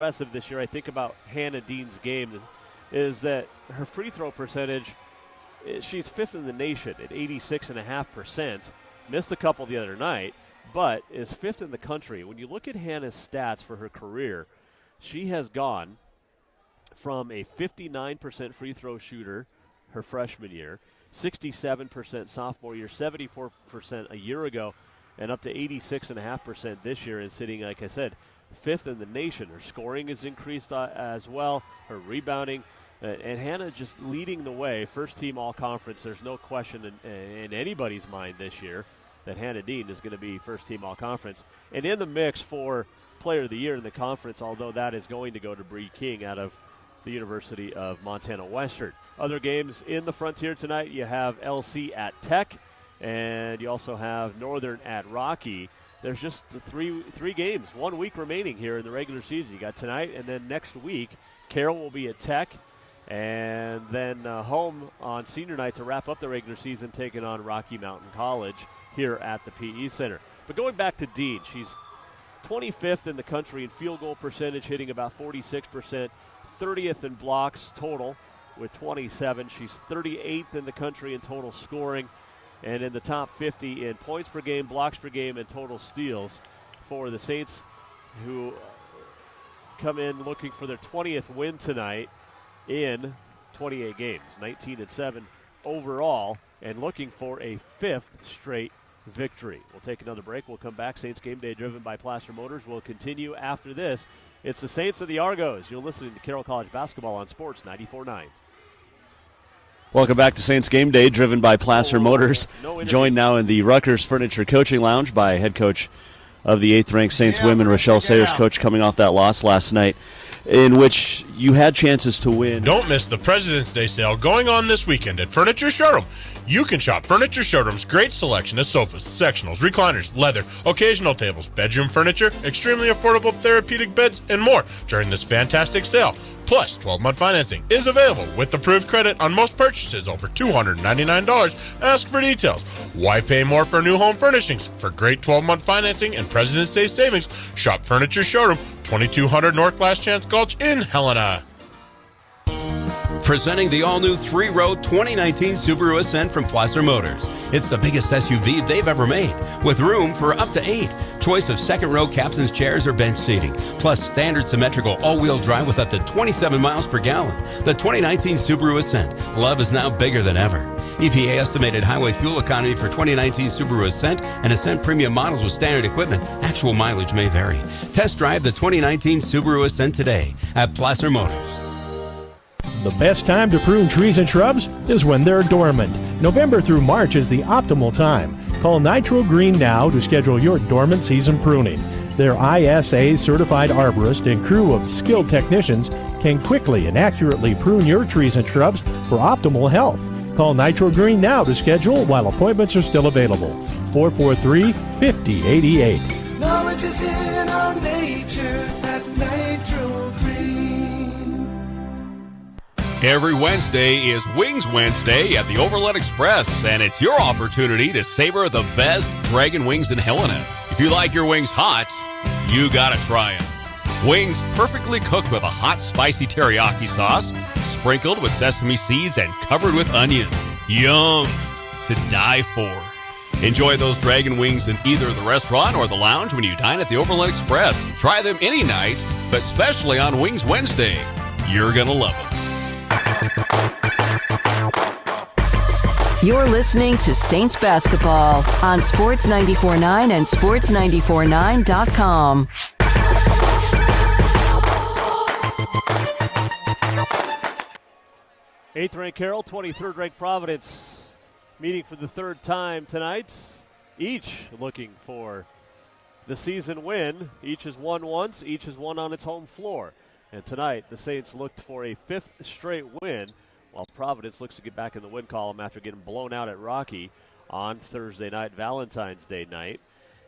impressive this year, I think about Hannah Dean's game, is that her free throw percentage, she's fifth in the nation at 86.5%. Missed a couple the other night, but is fifth in the country. When you look at Hannah's stats for her career, she has gone from a 59% free throw shooter her freshman year, 67% sophomore year, 74% a year ago, and up to 86.5% this year, and sitting, like I said, fifth in the nation. Her scoring has increased as well, her rebounding, and Hannah just leading the way. First team all-conference. There's no question in anybody's mind this year that Hannah Dean is going to be first team all-conference. And in the mix for player of the year in the conference, although that is going to go to Bree King out of the University of Montana Western. Other games in the Frontier tonight, you have LC at Tech, and you also have Northern at Rocky. There's just the three games, 1 week remaining here in the regular season. You got tonight, and then next week, Carroll will be at Tech, and then home on senior night to wrap up the regular season, taking on Rocky Mountain College here at the PE Center. But going back to Dean, she's 25th in the country in field goal percentage, hitting about 46%, 30th in blocks total with 27. She's 38th in the country in total scoring, and in the top 50 in points per game, blocks per game, and total steals for the Saints, who come in looking for their 20th win tonight in 28 games, 19-7 overall, and looking for a fifth straight victory. We'll take another break. We'll come back. Saints Game Day driven by Placer Motors will continue after this. It's the Saints of the Argos. You're listening to Carroll College Basketball on Sports 94.9. Welcome back to Saints Game Day, driven by Placer Motors. Joined now in the Rutgers Furniture Coaching Lounge by head coach of the 8th-ranked Saints women, Rochelle Sayers. Coach, coming off that loss last night, in which you had chances to win. Don't miss the President's Day sale going on this weekend at Furniture Showroom. You can shop Furniture Showroom's great selection of sofas, sectionals, recliners, leather, occasional tables, bedroom furniture, extremely affordable therapeutic beds, and more during this fantastic sale. Plus, 12-month financing is available with approved credit on most purchases over $299. Ask for details. Why pay more for new home furnishings? For great 12-month financing and President's Day savings, shop Furniture Showroom, 2200 North Last Chance Gulch in Helena. Presenting the all-new 3-row 2019 Subaru Ascent from Placer Motors. It's the biggest SUV they've ever made, with room for up to 8. Choice of second-row captain's chairs or bench seating, plus standard symmetrical all-wheel drive with up to 27 miles per gallon. The 2019 Subaru Ascent. Love is now bigger than ever. EPA estimated highway fuel economy for 2019 Subaru Ascent and Ascent Premium models with standard equipment. Actual mileage may vary. Test drive the 2019 Subaru Ascent today at Placer Motors. The best time to prune trees and shrubs is when they're dormant. November through March is the optimal time. Call Nitro Green now to schedule your dormant season pruning. Their ISA certified arborist and crew of skilled technicians can quickly and accurately prune your trees and shrubs for optimal health. Call Nitro Green now to schedule while appointments are still available. 443-5088. Knowledge is in our nature at Nitro Green. Every Wednesday is Wings Wednesday at the Overland Express, and it's your opportunity to savor the best dragon wings in Helena. If you like your wings hot, you gotta try them. Wings perfectly cooked with a hot, spicy teriyaki sauce, sprinkled with sesame seeds and covered with onions. Yum! To die for. Enjoy those dragon wings in either the restaurant or the lounge when you dine at the Overland Express. Try them any night, but especially on Wings Wednesday. You're gonna love them. You're listening to Saints Basketball on Sports 94.9 and Sports949.com. 8th-ranked Carroll, 23rd-ranked Providence, meeting for the third time tonight. Each looking for the season win. Each has won once. Each has won on its home floor. And tonight, the Saints looked for a fifth straight win, while Providence looks to get back in the win column after getting blown out at Rocky on Thursday night, Valentine's Day night,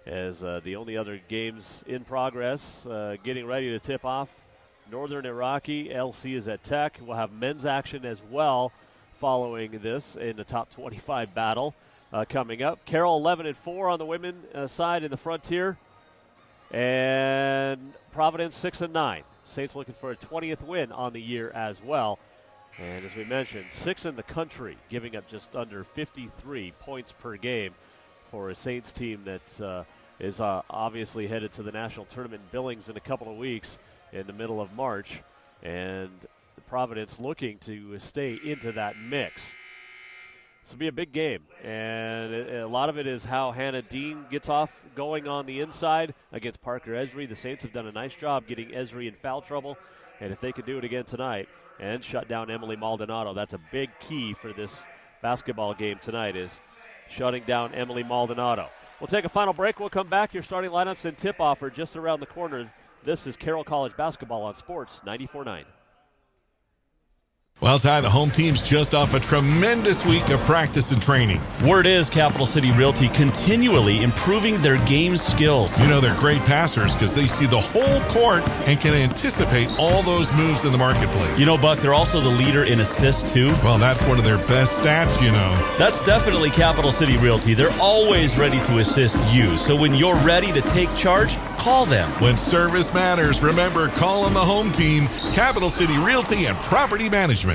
as the only other games in progress, getting ready to tip off. Northern at Rocky, LC is at Tech. We'll have men's action as well following this in the top 25 battle coming up. Carroll 11-4 on the women side in the Frontier, and Providence 6-9. Saints looking for a 20th win on the year as well. And as we mentioned, 6th in the country, giving up just under 53 points per game for a Saints team that is obviously headed to the national tournament in Billings in a couple of weeks in the middle of March. And Providence looking to stay into that mix. This will be a big game, and a lot of it is how Hannah Dean gets off going on the inside against Parker Esri. The Saints have done a nice job getting Esri in foul trouble, and if they could do it again tonight and shut down Emily Maldonado, that's a big key for this basketball game tonight, is shutting down Emily Maldonado. We'll take a final break. We'll come back. Your starting lineups and tip-off are just around the corner. This is Carroll College basketball on Sports 94.9. Well, Ty, the home team's just off a tremendous week of practice and training. Word is Capital City Realty continually improving their game skills. You know, they're great passers because they see the whole court and can anticipate all those moves in the marketplace. You know, Buck, they're also the leader in assists, too. Well, that's one of their best stats, you know. That's definitely Capital City Realty. They're always ready to assist you. So when you're ready to take charge, call them. When service matters, remember, call on the home team, Capital City Realty and Property Management.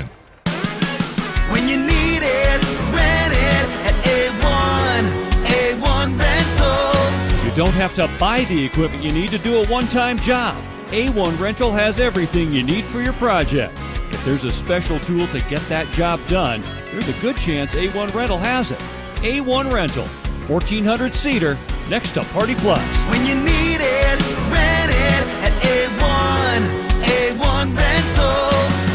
When you need it, rent it at A1 Rentals. You don't have to buy the equipment you need to do a one-time job. A1 Rental has everything you need for your project. If there's a special tool to get that job done, there's a good chance A1 Rental has it. A1 Rental, 1400 Cedar, next to Party Plus. When you need it, rent it at A1 Rentals.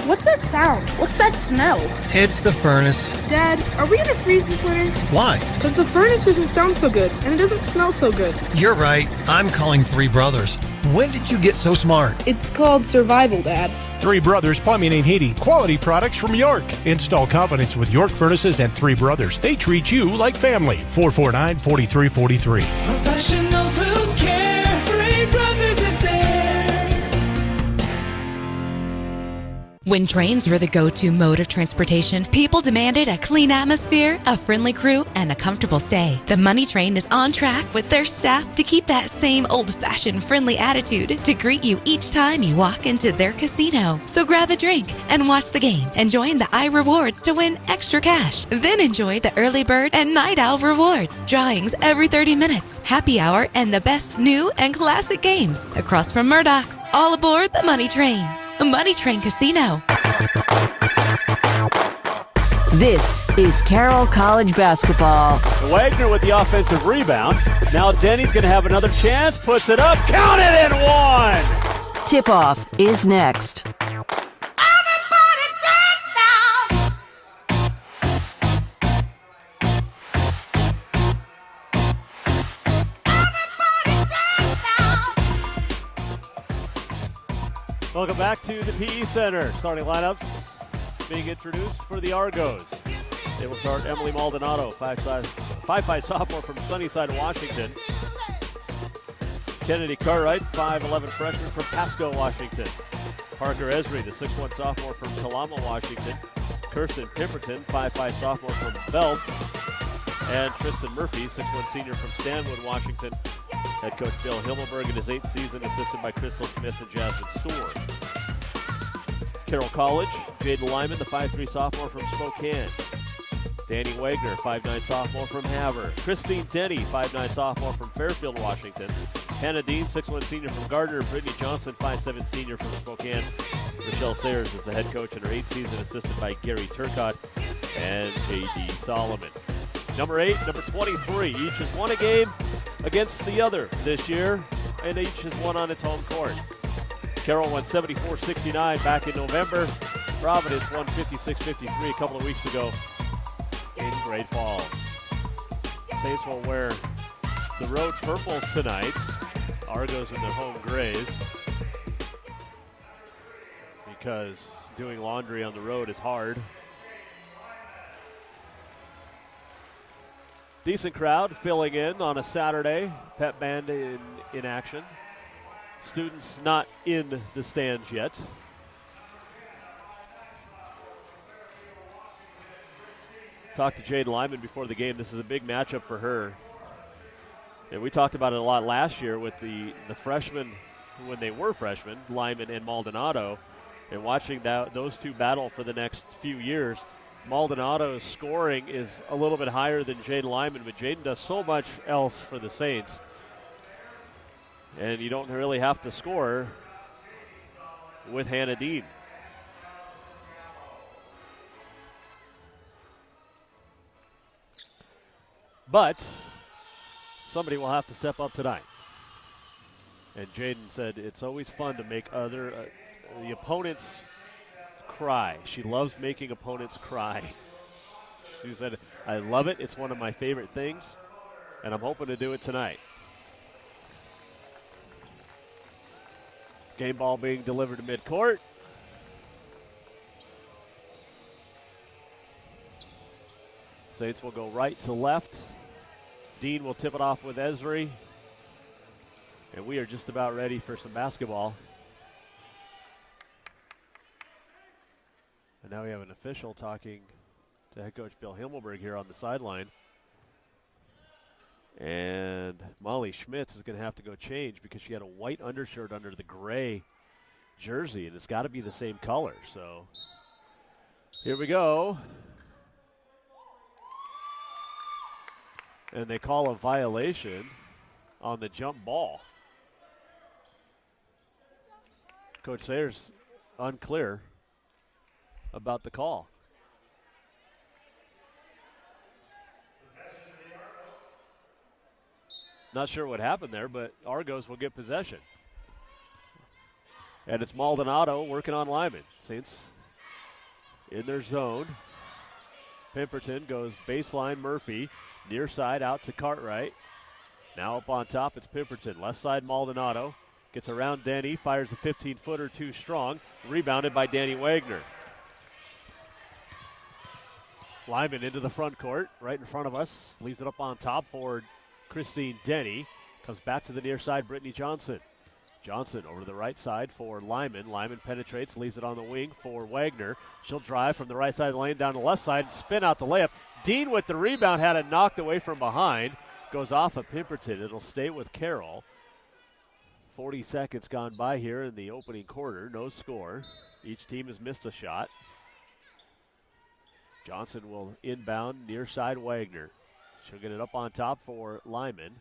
What's that sound? What's that smell? It's the furnace. Dad, are we gonna freeze this winter? Why? Because the furnace doesn't sound so good, and it doesn't smell so good. You're right. I'm calling Three Brothers. When did you get so smart? It's called survival, Dad. Three Brothers Plumbing and Heating. Quality products from York. Install confidence with York Furnaces and Three Brothers. They treat you like family. 449-4343. Professionals who care. Three Brothers is there. When trains were the go-to mode of transportation, people demanded a clean atmosphere, a friendly crew, and a comfortable stay. The Money Train is on track with their staff to keep that same old-fashioned friendly attitude to greet you each time you walk into their casino. So grab a drink and watch the game and join the iRewards to win extra cash. Then enjoy the early bird and night owl rewards, drawings every 30 minutes, happy hour, and the best new and classic games across from Murdoch's. All aboard the Money Train. Money Train Casino. This is Carroll College basketball. Wagner with the offensive rebound. Now Denny's going to have another chance. Puts it up. Count it in one. Tip-off is next. Welcome back to the PE Center. Starting lineups being introduced for the Argos. They will start Emily Maldonado, 5'5" sophomore from Sunnyside, Washington. Kennedy Cartwright, 5'11" freshman from Pasco, Washington. Parker Esri, the 6'1" sophomore from Kalama, Washington. Kirsten Pemberton, 5'5" sophomore from Belts. And Tristan Murphy, 6'1" senior from Stanwood, Washington. Head coach Bill Himmelberg in his 8th season, assisted by Crystal Smith and Jasmine Soar. Carroll College, Jaden Lyman, the 5'3" sophomore from Spokane. Danny Wagner, 5'9" sophomore from Havre. Christine Denny, 5'9" sophomore from Fairfield, Washington. Hannah Dean, 6'1" senior from Gardner. Brittany Johnson, 5'7" senior from Spokane. Rochelle Sayers is the head coach in her 8th season, assisted by Gary Turcott and J.D. Solomon. Number 8, number 23, each has won a game against the other this year, and each has won on its home court. Carroll won 74-69 back in November. Providence won 56-53 a couple of weeks ago in Great Falls. Saints will wear the road purples tonight. Argos in their home grays, because doing laundry on the road is hard. Decent crowd filling in on a Saturday. Pep band in action. Students not in the stands yet. Talked to Jade Lyman before the game. This is a big matchup for her. And we talked about it a lot last year with the freshman when they were freshmen, Lyman and Maldonado. And watching those two battle for the next few years, Maldonado's scoring is a little bit higher than Jaden Lyman, but Jaden does so much else for the Saints. And you don't really have to score with Hannah Dean. But somebody will have to step up tonight. And Jaden said it's always fun to make the opponents cry. She loves making opponents cry. She said, I love it. It's one of my favorite things, and I'm hoping to do it tonight. Game ball being delivered to midcourt. Saints will go right to left. Dean will tip it off with Esri. And we are just about ready for some basketball. And now we have an official talking to head coach Bill Himmelberg here on the sideline. And Molly Schmitz is going to have to go change because she had a white undershirt under the gray jersey, and it's got to be the same color. So here we go. And they call a violation on the jump ball. Coach Sayers unclear about the call. Not sure what happened there, but Argos will get possession. And it's Maldonado working on Lyman. Saints in their zone. Pemberton goes baseline Murphy. Near side out to Cartwright. Now up on top, it's Pemberton. Left side, Maldonado. Gets around Denny, fires a 15-footer too strong. Rebounded by Danny Wagner. Lyman into the front court, right in front of us. Leaves it up on top for Christine Denny. Comes back to the near side, Brittany Johnson. Johnson over to the right side for Lyman. Lyman penetrates, leaves it on the wing for Wagner. She'll drive from the right side of the lane down the left side and spin out the layup. Dean with the rebound, had it knocked away from behind. Goes off of Pemberton. It'll stay with Carroll. 40 seconds gone by here in the opening quarter. No score. Each team has missed a shot. Johnson will inbound near side Wagner. She'll get it up on top for Lyman.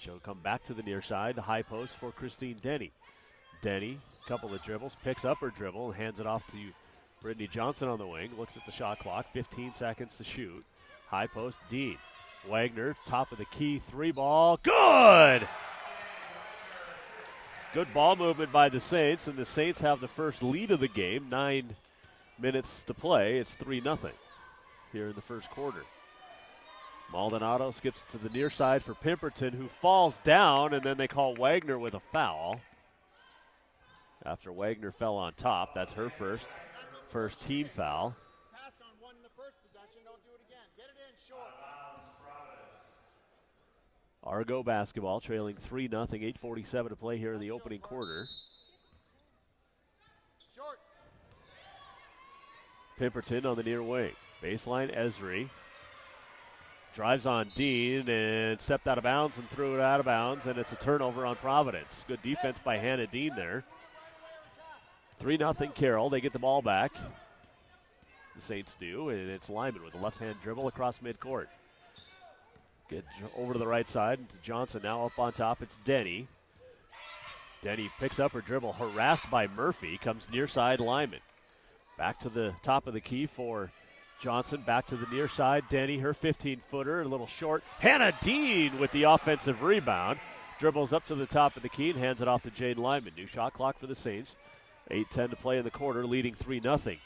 She'll come back to the near side. High post for Christine Denny. Denny, couple of dribbles, picks up her dribble and hands it off to Brittany Johnson on the wing. Looks at the shot clock. 15 seconds to shoot. High post, Dean. Wagner, top of the key, three ball. Good! Good ball movement by the Saints, and the Saints have the first lead of the game. 9 minutes to play. It's 3-0 here in the first quarter. Maldonado skips to the near side for Pemberton, who falls down, and then they call Wagner with a foul. After Wagner fell on top, that's her first team foul. Argo basketball trailing 3-0, 8:47 to play here in the opening quarter. Pemberton on the near wing. Baseline Esri. Drives on Dean and stepped out of bounds and threw it out of bounds, and it's a turnover on Providence. Good defense by Hannah Dean there. 3-0 Carroll. They get the ball back. The Saints do, and it's Lyman with a left-hand dribble across midcourt. Get over to the right side to Johnson. Now up on top, it's Denny. Denny picks up her dribble, harassed by Murphy. Comes near side Lyman. Back to the top of the key for Johnson. Back to the near side. Denny, her 15-footer, a little short. Hannah Dean with the offensive rebound. Dribbles up to the top of the key and hands it off to Jade Lyman. New shot clock for the Saints. 8:10 to play in the quarter, leading 3-0.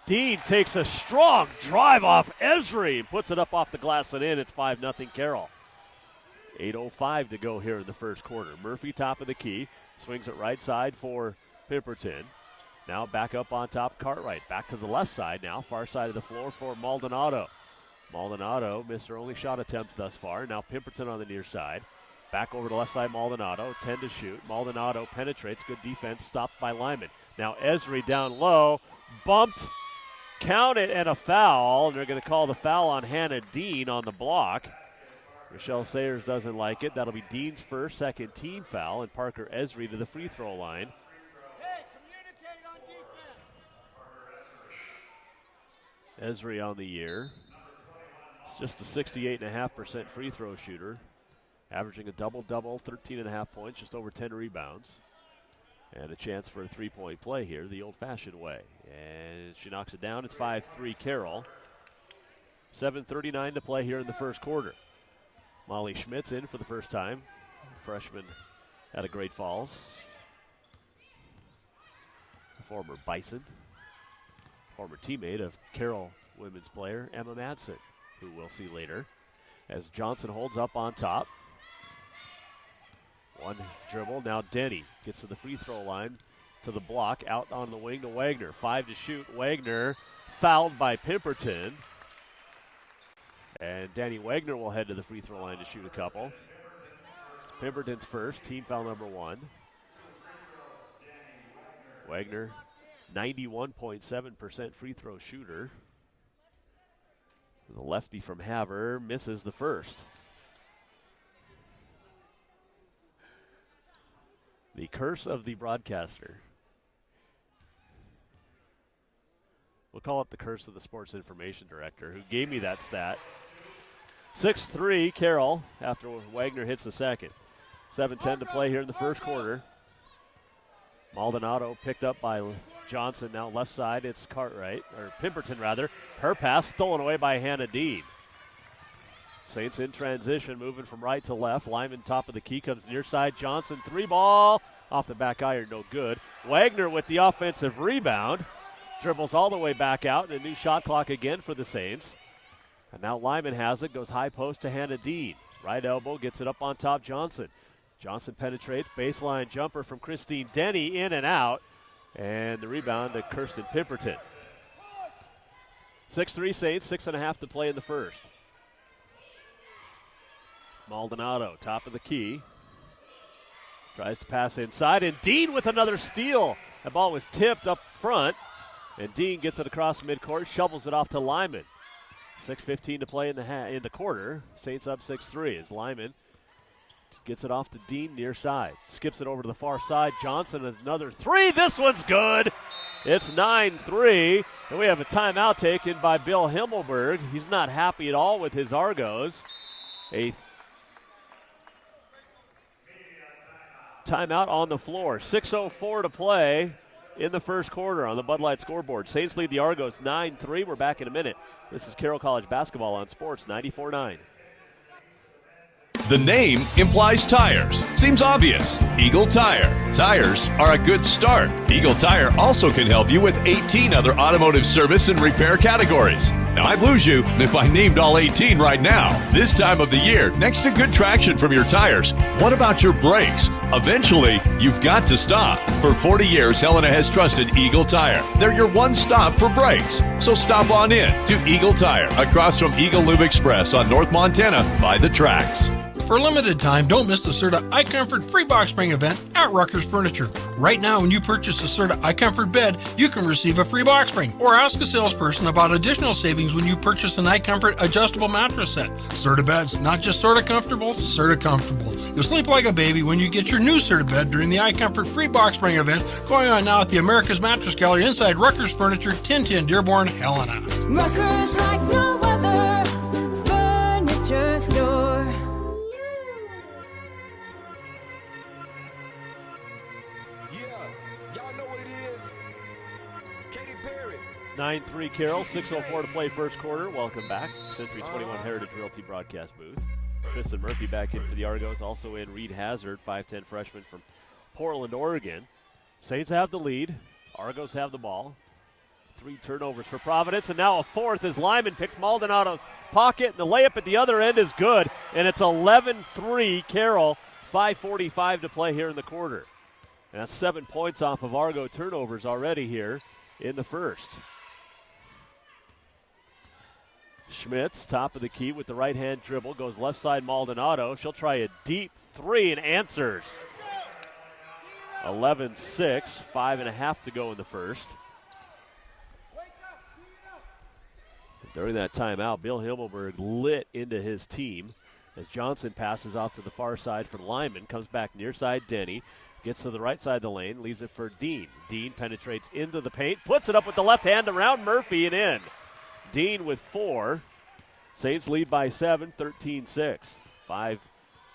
Dean takes a strong drive off Esri and puts it up off the glass and in. It's 5-0 Carroll. 8:05 to go here in the first quarter. Murphy top of the key. Swings it right side for Pemberton. Now back up on top, Cartwright. Back to the left side now, far side of the floor for Maldonado. Maldonado missed her only shot attempt thus far. Now Pemberton on the near side. Back over to left side, Maldonado. 10 to shoot. Maldonado penetrates. Good defense. Stopped by Lyman. Now Esri down low. Bumped. Count it and a foul. They're going to call the foul on Hannah Dean on the block. Rochelle Sayers doesn't like it. That'll be Dean's first, second team foul, and Parker Esri to the free throw line. Esri on the year. It's just a 68.5% free throw shooter, averaging a double-double, 13.5 points, just over 10 rebounds. And a chance for a three-point play here the old-fashioned way. And she knocks it down. It's 5-3 Carroll. 7:39 to play here in the first quarter. Molly Schmitz in for the first time. Freshman out of Great Falls. Former Bison. Former teammate of Carroll women's player Emma Madsen, who we'll see later. As Johnson holds up on top. One dribble. Now Denny gets to the free throw line, to the block, out on the wing to Wagner. 5 to shoot. Wagner fouled by Pemberton. And Danny Wagner will head to the free throw line to shoot a couple. It's Pemberton's first, team foul number 1. Wagner, 91.7% free throw shooter. The lefty from Havre misses the first. The curse of the broadcaster. We'll call it the curse of the sports information director, who gave me that stat. 6-3 Carroll after Wagner hits the second. 7:10 to play here in the first quarter. Maldonado picked up by Johnson. Now left side, it's Cartwright, or Pemberton rather. Her pass stolen away by Hannah Dean. Saints in transition, moving from right to left. Lyman top of the key, comes near side. Johnson, 3-ball. Off the back iron, no good. Wagner with the offensive rebound. Dribbles all the way back out, and a new shot clock again for the Saints. And now Lyman has it, goes high post to Hannah Dean. Right elbow, gets it up on top, Johnson. Johnson penetrates, baseline jumper from Christine Denny, in and out. And the rebound to Kirsten Pemberton. 6-3 Saints, 6.5 to play in the first. Maldonado, top of the key. Tries to pass inside, and Dean with another steal. That ball was tipped up front, and Dean gets it across midcourt, shovels it off to Lyman. 6:15 to play in the quarter. Saints up 6-3 as Lyman gets it off to Dean near side. Skips it over to the far side. Johnson, another three. This one's good. It's 9-3, and we have a timeout taken by Bill Himmelberg. He's not happy at all with his Argos. A timeout on the floor. 6:04 to play in the first quarter on the Bud Light scoreboard. Saints lead the Argos 9-3. We're back in a minute. This is Carroll College basketball on Sports 94.9. The name implies tires. Seems obvious. Eagle Tire. Tires are a good start. Eagle Tire also can help you with 18 other automotive service and repair categories. Now, I'd lose you if I named all 18 right now. This time of the year, next to good traction from your tires, what about your brakes? Eventually, you've got to stop. For 40 years, Helena has trusted Eagle Tire. They're your one stop for brakes. So stop on in to Eagle Tire, across from Eagle Lube Express on North Montana by the tracks. For a limited time, don't miss the Serta iComfort free box spring event at Rucker's Furniture. Right now, when you purchase a Serta iComfort bed, you can receive a free box spring, or ask a salesperson about additional savings when you purchase an iComfort adjustable mattress set. Serta beds, not just sort of comfortable, Serta comfortable. You'll sleep like a baby when you get your new Serta bed during the iComfort free box spring event going on now at the America's Mattress Gallery inside Rucker's Furniture, 1010 Dearborn, Helena. Rucker's like no other furniture store. 9-3 Carroll, 6:04 to play first quarter. Welcome back. Century 21 Heritage Realty broadcast booth. Tristan Murphy back in for the Argos. Also in Reed Hazard, 5'10 freshman from Portland, Oregon. Saints have the lead. Argos have the ball. 3 turnovers for Providence, and now a fourth as Lyman picks Maldonado's pocket, and the layup at the other end is good, and it's 11-3 Carroll. 5:45 to play here in the quarter. And that's 7 points off of Argo turnovers already here in the first. Schmitz, top of the key with the right-hand dribble, goes left side Maldonado. She'll try a deep three and answers. 11-6, 5.5 to go in the first. During that timeout, Bill Himmelberg lit into his team. as Johnson passes off to the far side for Lyman. Comes back near side, Denny. Gets to the right side of the lane, leaves it for Dean. Dean penetrates into the paint, puts it up with the left hand around Murphy and in. Dean with 4. Saints lead by 7, 13-6. 5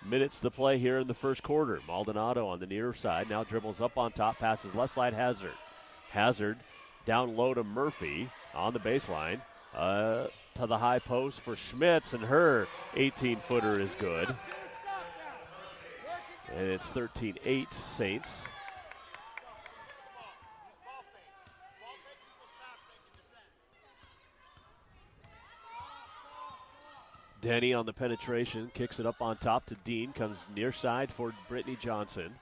minutes to play here in the first quarter. Maldonado on the near side, now dribbles up on top, passes left side Hazard. Hazard down low to Murphy on the baseline. To the high post for Schmitz, and her 18-footer is good. And it's 13-8 Saints. Denny on the penetration, kicks it up on top to Dean, comes near side for Brittany Johnson.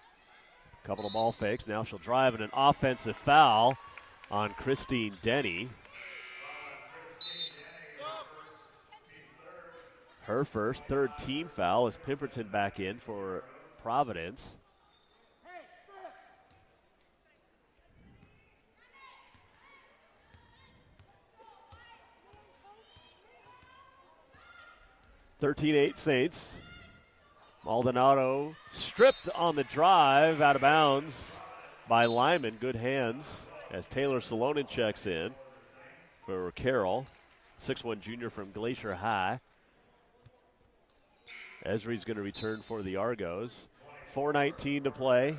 Couple of ball fakes, now she'll drive, and an offensive foul on Christine Denny. Her first, third team foul as Pemberton back in for Providence. (13-8) Saints. Maldonado stripped on the drive, out of bounds by Lyman. Good hands as Taylor Salonen checks in for Carroll, 6'1" junior from Glacier High. Esri's going to return for the Argos. 4:19 to play.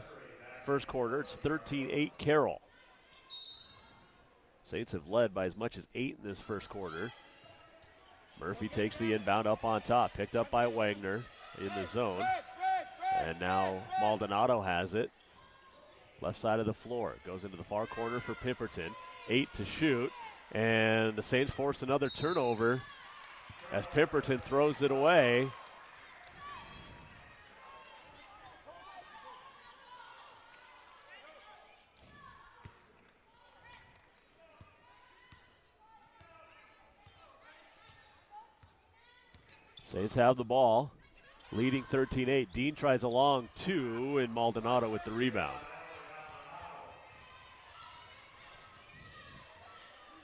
First quarter, it's 13-8 Carroll. Saints have led by as much as 8 in this first quarter. Murphy takes the inbound up on top, picked up by Wagner in the zone. And now Maldonado has it. Left side of the floor. Goes into the far corner for Pemberton. 8 to shoot. And the Saints force another turnover as Pemberton throws it away. Saints have the ball, leading 13-8. Dean tries a long 2, and Maldonado with the rebound.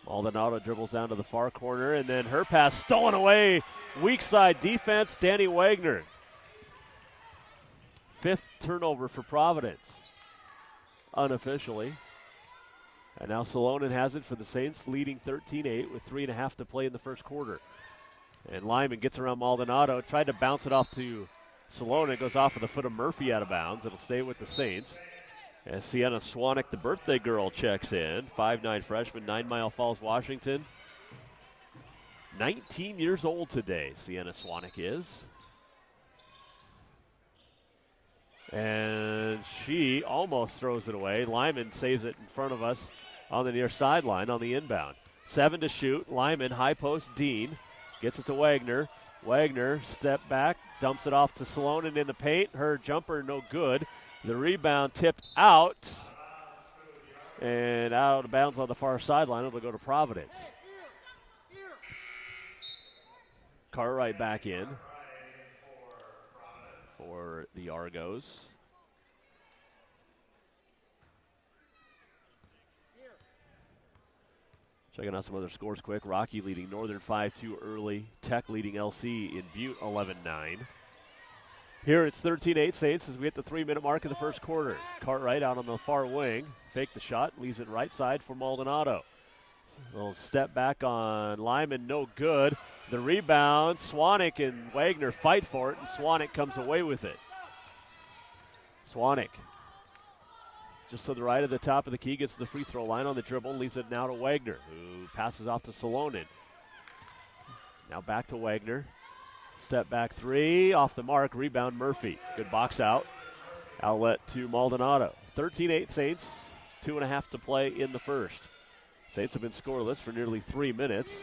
Maldonado dribbles down to the far corner, and then her pass stolen away. Weak side defense, Danny Wagner. 5th turnover for Providence, unofficially. And now Salonen has it for the Saints, leading 13-8 with 3.5 to play in the first quarter. And Lyman gets around Maldonado, tried to bounce it off to Salonen. It goes off of the foot of Murphy out of bounds. It'll stay with the Saints. As Sienna Swanek, the birthday girl, checks in. 5'9" freshman, 9 Mile Falls, Washington. 19 years old today, Sienna Swanek is. And she almost throws it away. Lyman saves it in front of us on the near sideline on the inbound. 7 to shoot. Lyman, high post, Dean. Gets it to Wagner. Wagner, step back, dumps it off to Salonen in the paint. Her jumper no good. The rebound tipped out. And out of bounds on the far sideline. It'll go to Providence. Cartwright back in for the Argos. Checking out some other scores quick. Rocky leading Northern 5-2 early. Tech leading LC in Butte 11-9. Here it's 13-8 Saints as we hit the 3-minute mark of the first quarter. Cartwright out on the far wing. Fake the shot. Leaves it right side for Maldonado. A little step back on Lyman. No good. The rebound. Swanek and Wagner fight for it, and Swanek comes away with it. Swanek just to the right of the top of the key, gets to the free throw line on the dribble, leaves it now to Wagner, who passes off to Salonen. Now back to Wagner. Step back 3, off the mark, rebound Murphy. Good box out. Outlet to Maldonado. 13-8 Saints, 2.5 to play in the first. Saints have been scoreless for nearly 3 minutes.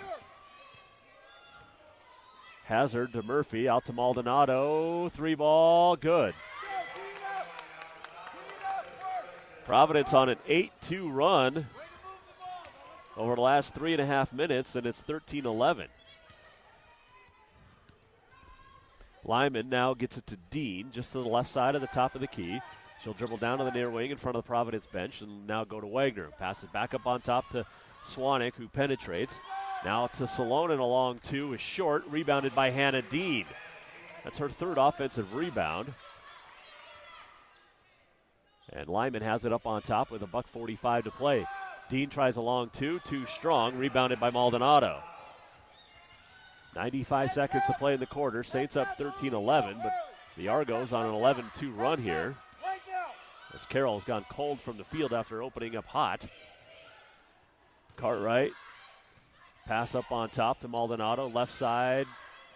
Hazard to Murphy, out to Maldonado, 3 ball, good. Providence on an 8-2 run over the last 3.5 minutes, and it's 13-11. Lyman now gets it to Dean, just to the left side of the top of the key. She'll dribble down to the near wing in front of the Providence bench and now go to Wagner. Passes back up on top to Swanek, who penetrates. Now to Salonen, along 2 is short, rebounded by Hannah Dean. That's her third offensive rebound. And Lyman has it up on top with $1:45 to play. Dean tries a long two, too strong, rebounded by Maldonado. 95 seconds to play in the quarter. Saints up 13-11, but the Argos on an 11-2 run here. As Carroll's gone cold from the field after opening up hot. Cartwright, pass up on top to Maldonado, left side.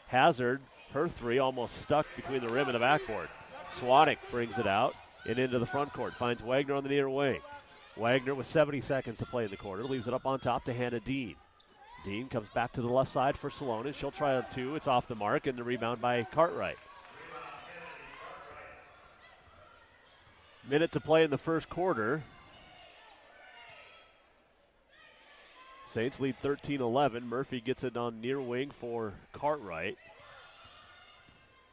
Hazard, her three almost stuck between the rim and the backboard. Swanek brings it out and into the front court, finds Wagner on the near wing. Wagner with 70 seconds to play in the quarter, leaves it up on top to Hannah Dean. Dean comes back to the left side for Salonen. She'll try a two. It's off the mark, and the rebound by Cartwright. Minute to play in the first quarter. Saints lead 13-11. Murphy gets it on near wing for Cartwright.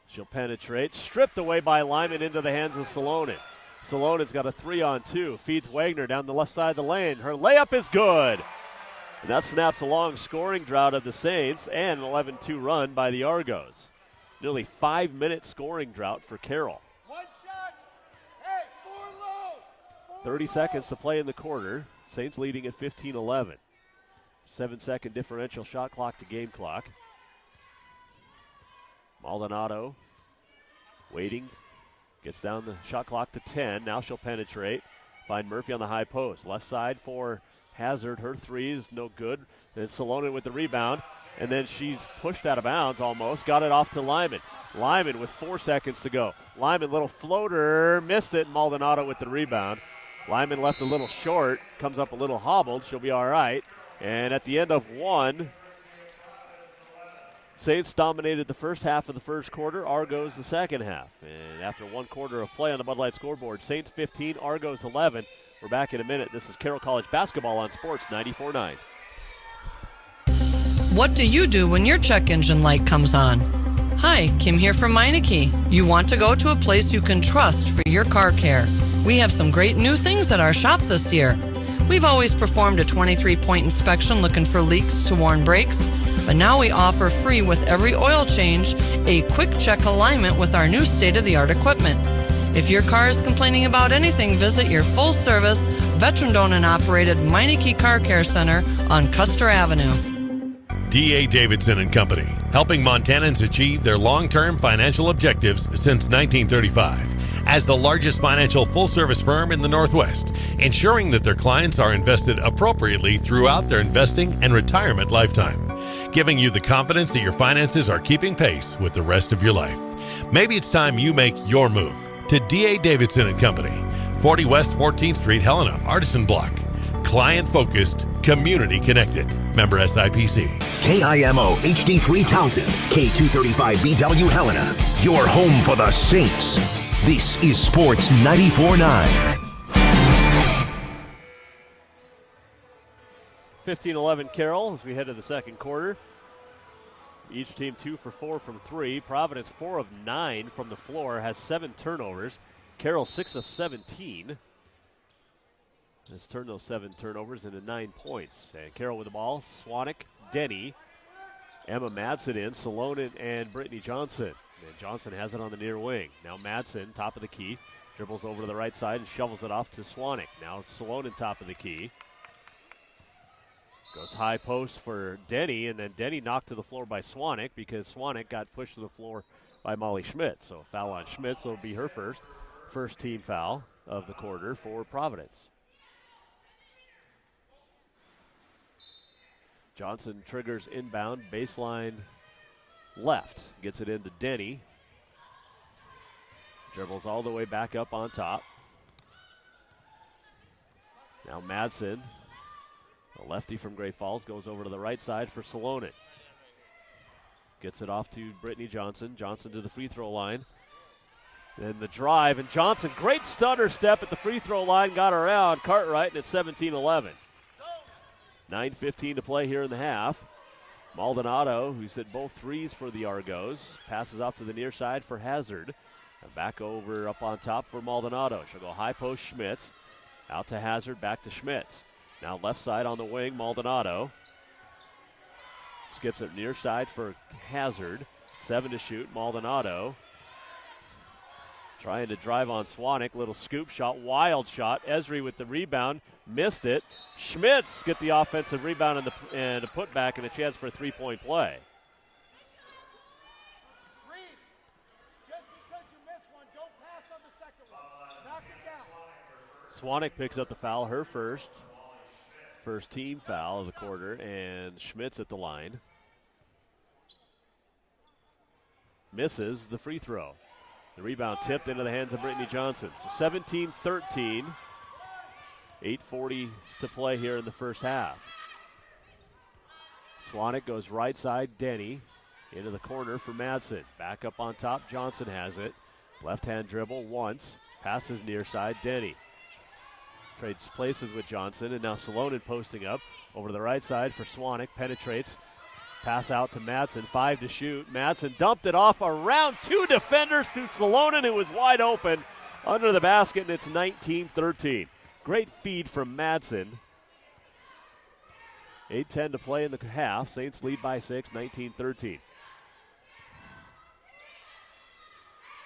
She'll penetrate. Stripped away by Lyman into the hands of Salonen. Salonen's got a 3-on-2. Feeds Wagner down the left side of the lane. Her layup is good. And that snaps a long scoring drought of the Saints and an 11-2 run by the Argos. Nearly 5-minute scoring drought for Carroll. 30 seconds to play in the quarter. Saints leading at 15-11. 7-second differential shot clock to game clock. Maldonado waiting. Gets down the shot clock to 10. Now she'll penetrate. Find Murphy on the high post. Left side for Hazard. Her three is no good. Then Salonen with the rebound. And then she's pushed out of bounds almost. Got it off to Lyman. Lyman with 4 seconds to go. Lyman, little floater. Missed it. Maldonado with the rebound. Lyman left a little short. Comes up a little hobbled. She'll be all right. And at the end of one, Saints dominated the first half of the first quarter, Argos the second half. And after one quarter of play on the Bud Light scoreboard, Saints 15, Argos 11. We're back in a minute. This is Carroll College basketball on Sports 94.9. What do you do when your check engine light comes on? Hi, Kim here from Meineke. You want to go to a place you can trust for your car care. We have some great new things at our shop this year. We've always performed a 23-point inspection looking for leaks to warn brakes, but now we offer free with every oil change a quick check alignment with our new state-of-the-art equipment. If your car is complaining about anything, visit your full-service, veteran-owned and operated Meineke Car Care Center on Custer Avenue. D.A. Davidson and Company, helping Montanans achieve their long-term financial objectives since 1935. As the largest financial full-service firm in the Northwest, ensuring that their clients are invested appropriately throughout their investing and retirement lifetime, giving you the confidence that your finances are keeping pace with the rest of your life. Maybe it's time you make your move to D.A. Davidson and Company, 40 West 14th Street, Helena, Artisan Block. Client-focused, community-connected. Member SIPC. KIMO HD3 Townsend, K235BW Helena. Your home for the Saints. This is Sports 94.9. 15-11 Carroll as we head to the second quarter. Each team 2 for 4 from 3. Providence 4 of 9 from the floor, has 7 turnovers. Carroll 6 of 17. Has turned those 7 turnovers into 9 points. And Carroll with the ball. Swanek, Denny, Emma Madsen in, Salonen, and Brittany Johnson. And Johnson has it on the near wing. Now Madsen, top of the key, dribbles over to the right side and shovels it off to Swanek. Now Salonen, top of the key. Goes high post for Denny, and then Denny knocked to the floor by Swanek because Swanek got pushed to the floor by Molly Schmidt. So a foul on Schmidt, so it'll be her first team foul of the quarter for Providence. Johnson triggers inbound, baseline left. Gets it into Denny. Dribbles all the way back up on top. Now Madsen, a lefty from Great Falls, goes over to the right side for Salonen. Gets it off to Brittany Johnson. Johnson to the free throw line. Then the drive, and Johnson, great stutter step at the free throw line, got around Cartwright, and it's 17-11. 9:15 to play here in the half. Maldonado, who's hit both threes for the Argos, passes off to the near side for Hazard. And back over up on top for Maldonado. She'll go high post Schmitz. Out to Hazard, back to Schmitz. Now left side on the wing, Maldonado. Skips it near side for Hazard. 7 to shoot. Maldonado trying to drive on Swanek. Little scoop shot, wild shot. Esri with the rebound, missed it. Schmitz get the offensive rebound and a putback and a chance for a three-point play. Swanek picks up the foul, her first team foul of the quarter, and Schmitz at the line. Misses the free throw. The rebound tipped into the hands of Brittany Johnson. So 17-13, 8:40 to play here in the first half. Swanek goes right side, Denny into the corner for Madsen. Back up on top, Johnson has it. Left-hand dribble once, passes near side, Denny. Trades places with Johnson, and now Salonen posting up over to the right side for Swanek. Penetrates, pass out to Madsen, 5 to shoot. Madsen dumped it off around 2 defenders to Salonen. It was wide open under the basket, and it's 19-13. Great feed from Madsen. 8:10 to play in the half. Saints lead by 6, 19-13.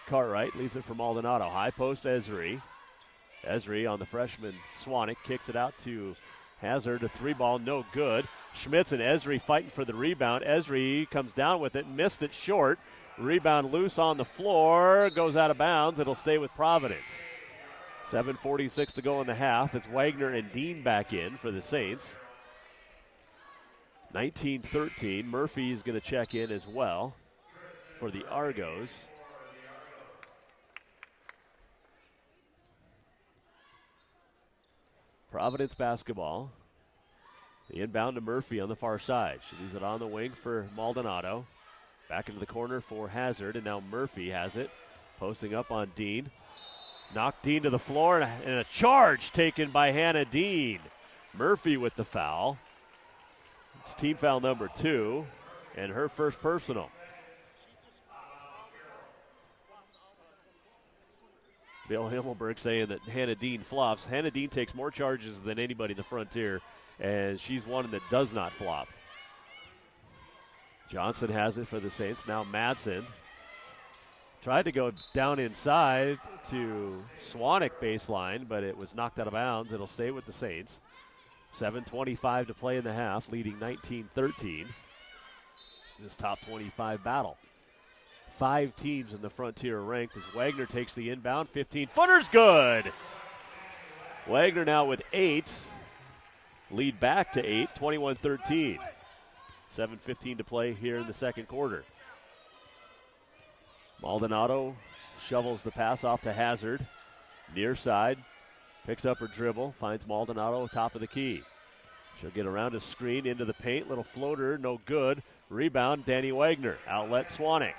Cartwright leaves it for Maldonado. High post Esri. Esri on the freshman Swanek, kicks it out to Hazard. A 3-ball, no good. Schmitz and Esri fighting for the rebound. Esri comes down with it, missed it short. Rebound loose on the floor, goes out of bounds. It'll stay with Providence. 7:46 to go in the half. It's Wagner and Dean back in for the Saints. 19-13. Murphy is going to check in as well for the Argos. Providence basketball. The inbound to Murphy on the far side. She leaves it on the wing for Maldonado. Back into the corner for Hazard, and now Murphy has it. Posting up on Dean. Knocked Dean to the floor, and a charge taken by Hannah Dean. Murphy with the foul. It's team foul number 2, and her first personal. Bill Himmelberg saying that Hannah Dean flops. Hannah Dean takes more charges than anybody in the Frontier, and she's one that does not flop. Johnson has it for the Saints. Now Madsen tried to go down inside to Swanek baseline, but it was knocked out of bounds. It'll stay with the Saints. 7:25 to play in the half, leading 19-13. This top 25 battle. 5 teams in the Frontier ranked as Wagner takes the inbound. 15-footer's good. Wagner now with 8. Lead back to 8, 21-13. 7:15 to play here in the second quarter. Maldonado shovels the pass off to Hazard. Near side. Picks up her dribble. Finds Maldonado top of the key. She'll get around a screen into the paint. Little floater, no good. Rebound, Danny Wagner. Outlet Swanek.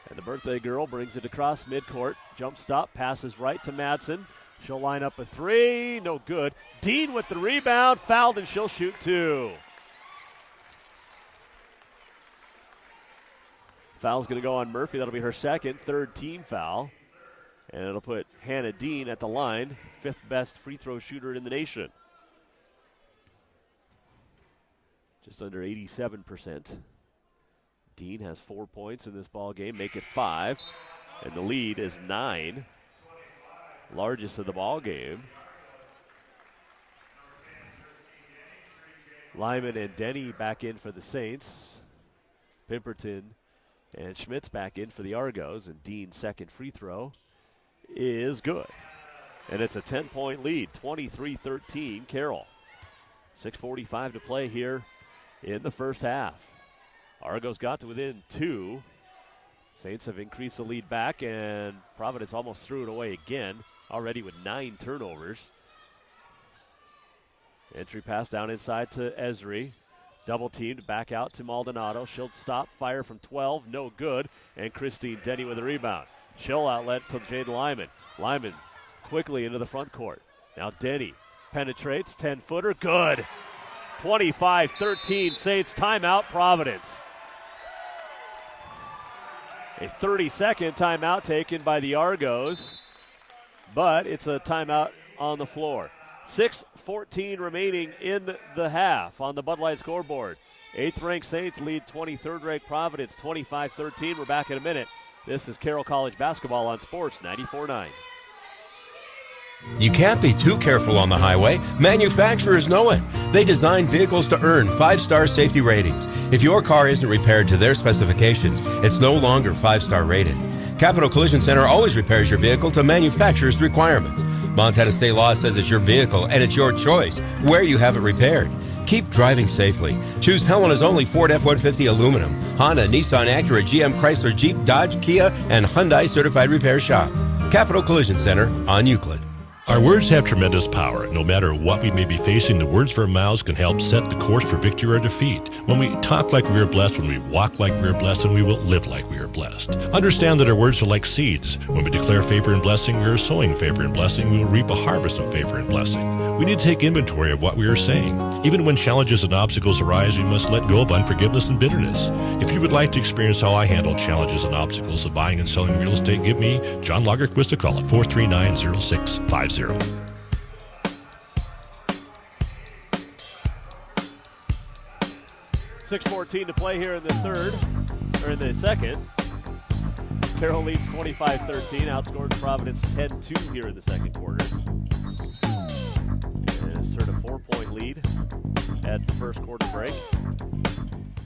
And the birthday girl brings it across midcourt. Jump stop, passes right to Madsen. She'll line up a 3, no good. Dean with the rebound, fouled, and she'll shoot 2. Foul's going to go on Murphy. That'll be her second, third team foul. And it'll put Hannah Dean at the line, 5th best free throw shooter in the nation. Just under 87%. Dean has 4 points in this ball game, make it 5, and the lead is 9. Largest of the ball game. Lyman and Denny back in for the Saints. Pemberton and Schmitz back in for the Argos, and Dean's second free throw is good. And it's a 10-point lead, 23-13 Carroll. 6:45 to play here in the first half. Argos got to within 2. Saints have increased the lead back, and Providence almost threw it away again, already with 9 turnovers. Entry pass down inside to Esri. Double teamed, back out to Maldonado. She'll stop, fire from 12, no good. And Christine Denny with a rebound. She'll outlet to Jade Lyman. Lyman quickly into the front court. Now Denny penetrates, 10-footer, good. 25-13 Saints, timeout Providence. A 30-second timeout taken by the Argos, but it's a timeout on the floor. 6:14 remaining in the half on the Bud Light scoreboard. 8th-ranked Saints lead 23rd-ranked Providence 25-13. We're back in a minute. This is Carroll College basketball on Sports 94.9. You can't be too careful on the highway. Manufacturers know it. They design vehicles to earn 5-star safety ratings. If your car isn't repaired to their specifications, it's no longer 5-star rated. Capital Collision Center always repairs your vehicle to manufacturer's requirements. Montana state law says it's your vehicle and it's your choice where you have it repaired. Keep driving safely. Choose Helena's only Ford F-150 aluminum, Honda, Nissan, Acura, GM, Chrysler, Jeep, Dodge, Kia, and Hyundai certified repair shop. Capital Collision Center on Euclid. Our words have tremendous power. No matter what we may be facing, the words of our mouths can help set the course for victory or defeat. When we talk like we are blessed, when we walk like we are blessed, and we will live like we are blessed. Understand that our words are like seeds. When we declare favor and blessing, we are sowing favor and blessing. We will reap a harvest of favor and blessing. We need to take inventory of what we are saying. Even when challenges and obstacles arise, we must let go of unforgiveness and bitterness. If you would like to experience how I handle challenges and obstacles of buying and selling real estate, give me, John Lagerquist, a call at 439-0650. 6:14 to play here in the second. Carroll leads 25-13, outscored Providence 10-2 here in the second quarter. And it's turned a 4-point lead at the first quarter break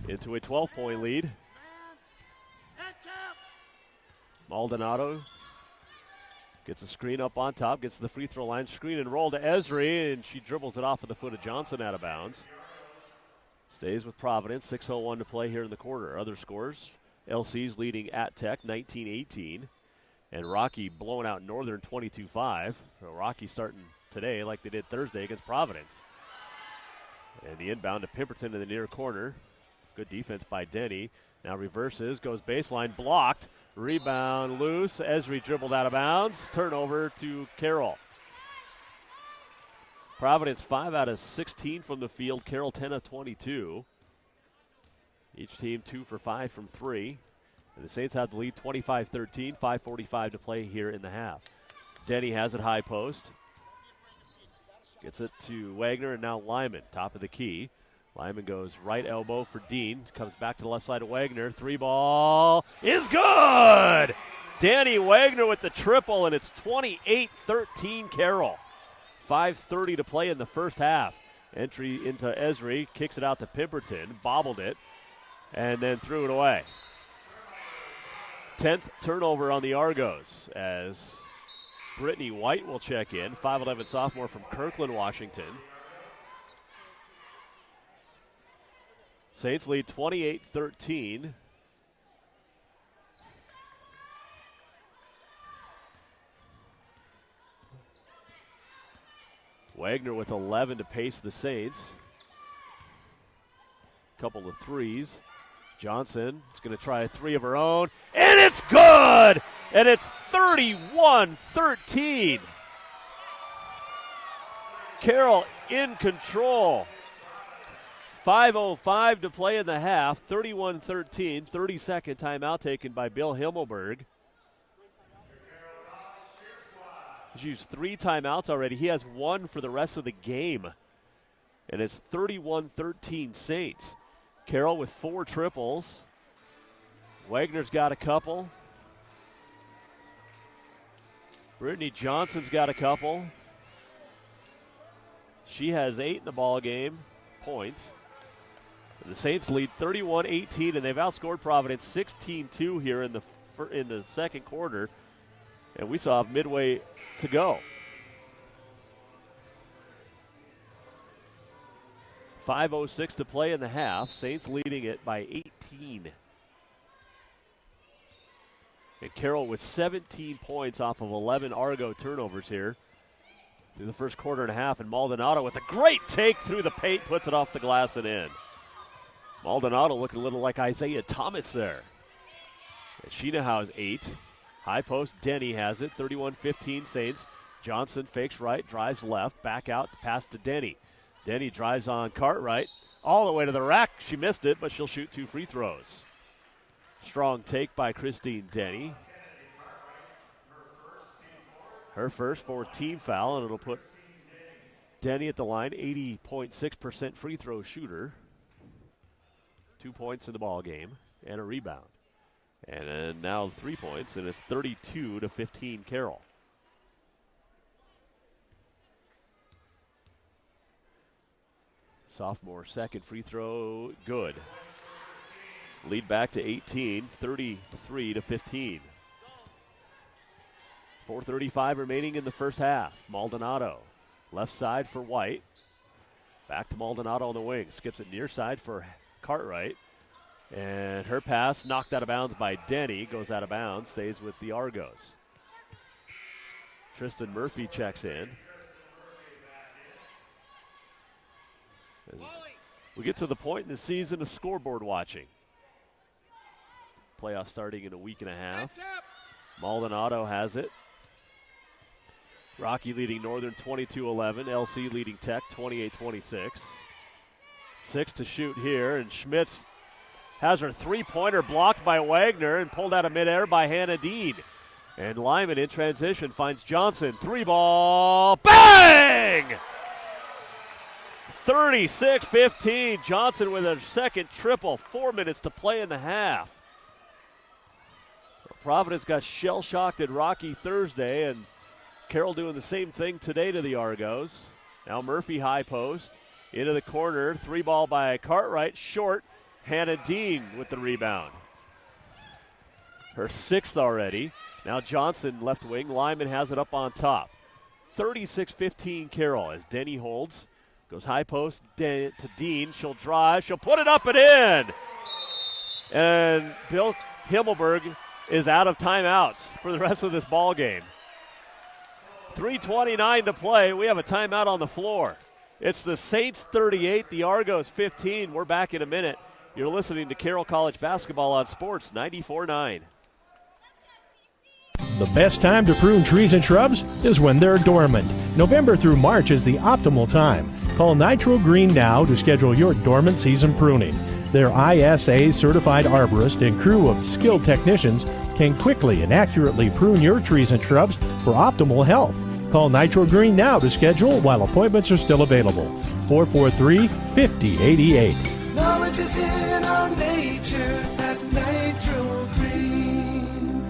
into a 12-point lead. Maldonado gets a screen up on top, gets the free throw line, screen and roll to Esri, and she dribbles it off of the foot of Johnson out of bounds. Stays with Providence, 6:01 to play here in the quarter. Other scores, LC's leading at Tech 19-18, and Rocky blowing out Northern 22-5. So Rocky starting today like they did Thursday against Providence. And the inbound to Pemberton in the near corner. Good defense by Denny. Now reverses, goes baseline, blocked. Rebound loose. Esri dribbled out of bounds. Turnover to Carroll. Providence 5 out of 16 from the field. Carroll 10 of 22. Each team 2 for 5 from 3. And the Saints have the lead 25-13. 5:45 to play here in the half. Denny has it high post. Gets it to Wagner and now Lyman, top of the key. Lyman goes right elbow for Dean. Comes back to the left side of Wagner. 3-ball is good! Danny Wagner with the triple, and it's 28-13 Carroll. 5:30 to play in the first half. Entry into Esri, kicks it out to Pemberton, bobbled it, and then threw it away. 10th turnover on the Argos as Brittany White will check in, 5'11 sophomore from Kirkland, Washington. Saints lead 28-13. Wagner with 11 to pace the Saints. Couple of threes. Johnson is going to try a three of her own, and it's good! And it's 31-13. Carroll in control. 5:05 to play in the half, 31-13, 30-second timeout taken by Bill Himmelberg. He's used 3 timeouts already. He has 1 for the rest of the game. And it's 31-13 Saints. Carroll with 4 triples. Wagner's got a couple. Brittany Johnson's got a couple. She has 8 in the ball game, points. The Saints lead 31-18, and they've outscored Providence 16-2 here in the second quarter. And we saw midway to go. 5:06 to play in the half. Saints leading it by 18. And Carroll with 17 points off of 11 Argo turnovers here through the first quarter and a half. And Maldonado with a great take through the paint, puts it off the glass and in. Maldonado looking a little like Isaiah Thomas there. And she now has 8. High post, Denny has it, 31-15 Saints. Johnson fakes right, drives left, back out, pass to Denny. Denny drives on Cartwright, all the way to the rack. She missed it, but she'll shoot 2 free throws. Strong take by Christine Denny. Her first 4-team foul, and it'll put Denny at the line, 80.6% free throw shooter. 2 points in the ball game and a rebound. And then now 3 points, and it's 32-15 Carroll. Sophomore second free throw, good. Lead back to 18, 33-15. 4:35 remaining in the first half. Maldonado, left side for White. Back to Maldonado on the wing. Skips it near side for Cartwright. And her pass knocked out of bounds by Denny. Goes out of bounds, stays with the Argos. Tristan Murphy checks in. As we get to the point in the season of scoreboard watching. Playoffs starting in a week and a half. Maldonado has it. Rocky leading Northern 22-11. LC leading Tech 28-26. 6 to shoot here, and Schmitz has her three-pointer blocked by Wagner and pulled out of midair by Hannah Dean. And Lyman in transition finds Johnson. 3-ball. Bang! 36-15. Johnson with her second triple. 4 minutes to play in the half. Providence got shell-shocked at Rocky Thursday, and Carroll doing the same thing today to the Argos. Now Murphy high post. Into the corner. 3-ball by Cartwright. Short. Hannah Dean with the rebound. Her sixth already. Now Johnson left wing. Lyman has it up on top. 36-15 Carroll as Denny holds. Goes high post to Dean. She'll drive. She'll put it up and in. And Bill Himmelberg is out of timeouts for the rest of this ball game. 3:29 to play. We have a timeout on the floor. It's the Saints 38, the Argos 15. We're back in a minute. You're listening to Carroll College Basketball on Sports 94.9. The best time to prune trees and shrubs is when they're dormant. November through March is the optimal time. Call Nitro Green now to schedule your dormant season pruning. Their ISA certified arborist and crew of skilled technicians can quickly and accurately prune your trees and shrubs for optimal health. Call Nitro Green now to schedule while appointments are still available. 443-5088. Knowledge is in our nature at Nitro Green.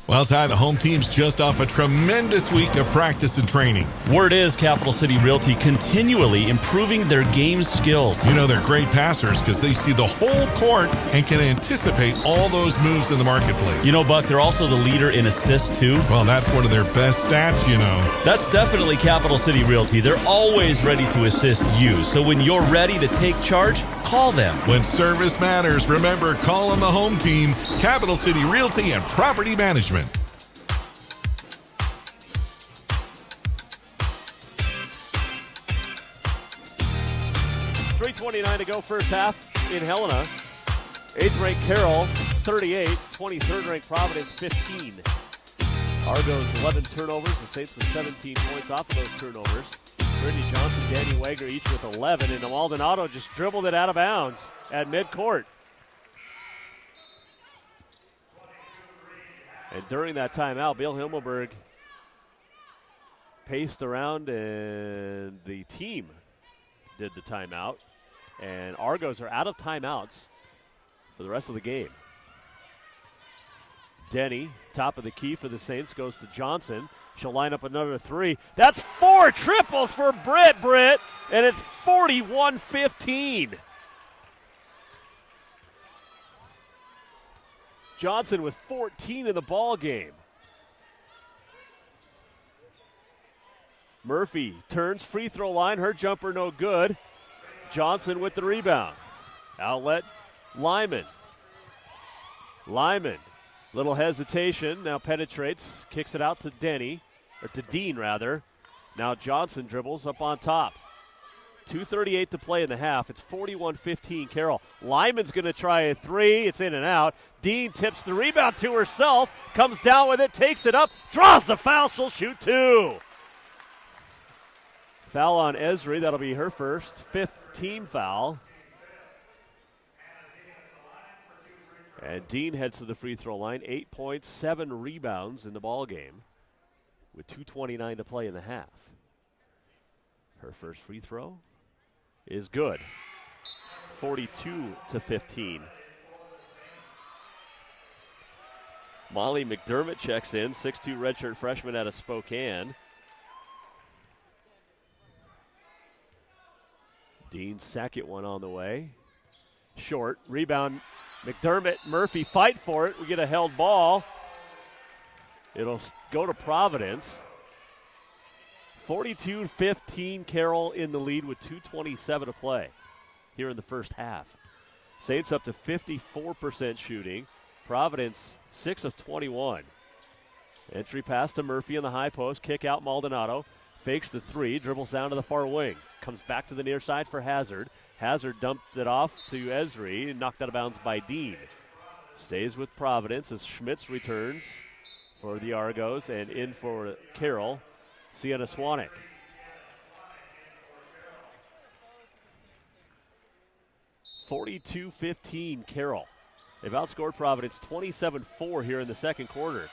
Well, Ty, the home team's just off a tremendous week of practice and training. Word is Capital City Realty continually improving their game skills. You know, they're great passers because they see the whole court and can anticipate all those moves in the marketplace. You know, Buck, they're also the leader in assists, too. Well, that's one of their best stats, you know. That's definitely Capital City Realty. They're always ready to assist you. So when you're ready to take charge, call them. When service matters, remember, call on the home team, Capital City Realty and Property Management. 3:29 to go first half in Helena. 8th-ranked Carroll, 38. 23rd-ranked Providence, 15. Argos, 11 turnovers. The Saints with 17 points off of those turnovers. Brittany Johnson, Danny Wagner each with 11. And Maldonado just dribbled it out of bounds at midcourt. And during that timeout, Bill Himmelberg paced around, and the team did the timeout. And Argos are out of timeouts for the rest of the game. Denny, top of the key for the Saints, goes to Johnson. She'll line up another three. That's 4 triples for Britt, and it's 41-15. Johnson with 14 in the ball game. Murphy turns, free throw line, her jumper no good. Johnson with the rebound. Outlet, Lyman. Little hesitation, now penetrates, kicks it out to Denny, or to Dean rather. Now Johnson dribbles up on top. 2:38 to play in the half. It's 41-15 Carroll. Lyman's going to try a three. It's in and out. Dean tips the rebound to herself, comes down with it, takes it up, draws the foul. She'll shoot two. Foul on Esri. That'll be her first, 5th team foul. And Dean heads to the free throw line. 8 points, 7 rebounds in the ball game with 2:29 to play in the half. Her first free throw is good. 42-15. Molly McDermott checks in, 6'2" redshirt freshman out of Spokane. Dean's second one on the way. Short, rebound, McDermott, Murphy fight for it. We get a held ball. It'll go to Providence. 42-15, Carroll in the lead with 2:27 to play here in the first half. Saints up to 54% shooting. Providence 6 of 21. Entry pass to Murphy in the high post. Kick out Maldonado. Fakes the three. Dribbles down to the far wing. Comes back to the near side for Hazard. Hazard dumped it off to Esri. Knocked out of bounds by Dean. Stays with Providence as Schmitz returns for the Argos. And in for Carroll, Sienna Swanek. (42-15) Carroll. They've outscored Providence 27-4 here in the second quarter.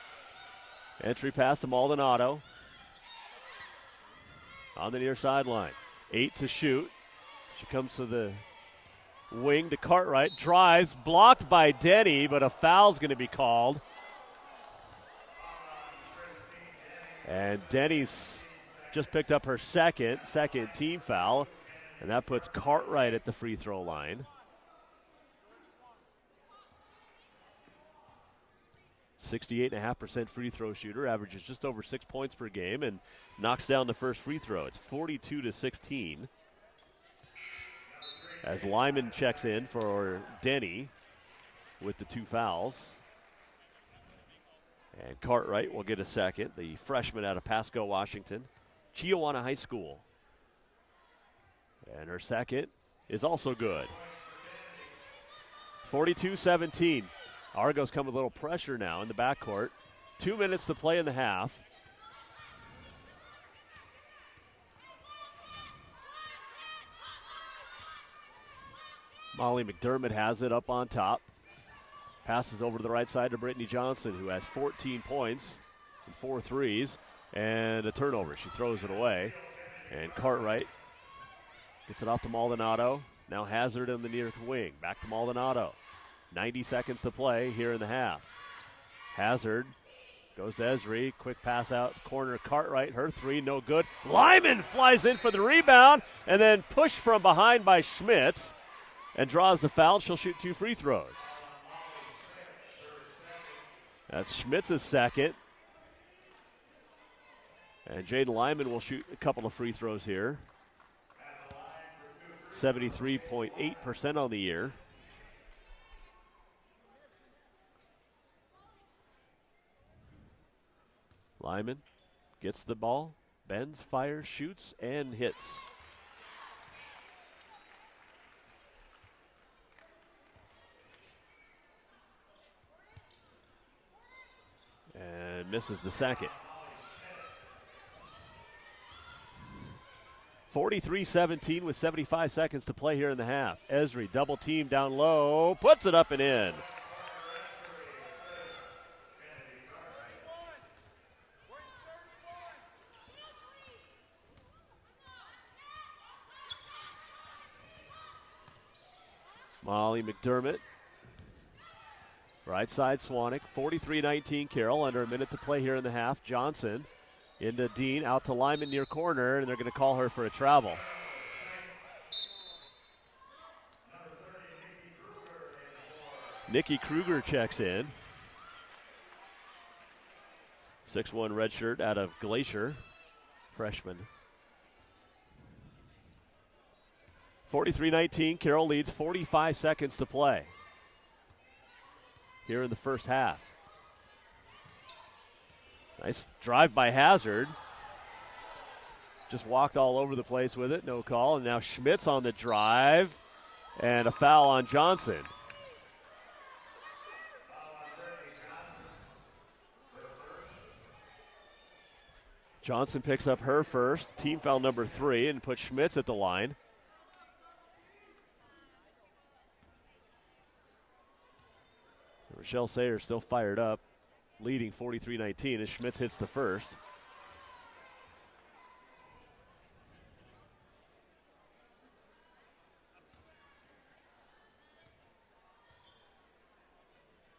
Entry pass to Maldonado. On the near sideline. 8 to shoot. She comes to the wing to Cartwright. Drives. Blocked by Denny, but a foul's going to be called. And Denny's just picked up her second team foul. And that puts Cartwright at the free throw line. 68.5% free throw shooter, averages just over 6 points per game, and knocks down the first free throw. It's 42-16. As Lyman checks in for Denny with the 2 fouls. And Cartwright will get a second, the freshman out of Pasco, Washington, Chiawana High School. And her second is also good. 42-17. Argos come with a little pressure now in the backcourt. 2 minutes to play in the half. Molly McDermott has it up on top. Passes over to the right side to Brittany Johnson, who has 14 points and 4 threes. And a turnover. She throws it away. And Cartwright gets it off to Maldonado. Now Hazard in the near wing. Back to Maldonado. 90 seconds to play here in the half. Hazard goes to Esri. Quick pass out corner. Cartwright. Her three, no good. Lyman flies in for the rebound and then pushed from behind by Schmitz and draws the foul. She'll shoot 2 free throws. That's Schmitz's second. And Jaden Lyman will shoot a couple of free throws here. 73.8% on the year. Lyman gets the ball, bends, fires, shoots, and hits. And misses the second. 43-17 with 75 seconds to play here in the half. Esri double team down low, puts it up and in. Molly McDermott. Right side Swanek. 43-19 Carroll. Under a minute to play here in the half. Johnson into Dean. Out to Lyman near corner. And they're going to call her for a travel. Nikki Kruger checks in. 6'1" redshirt out of Glacier. Freshman. 43-19, Carroll leads, 45 seconds to play here in the first half. Nice drive by Hazard. Just walked all over the place with it, no call. And now Schmitz on the drive, and a foul on Johnson. Johnson picks up her first, team foul number 3, and puts Schmitz at the line. Rochelle Sayers still fired up, leading 43-19 as Schmitz hits the first.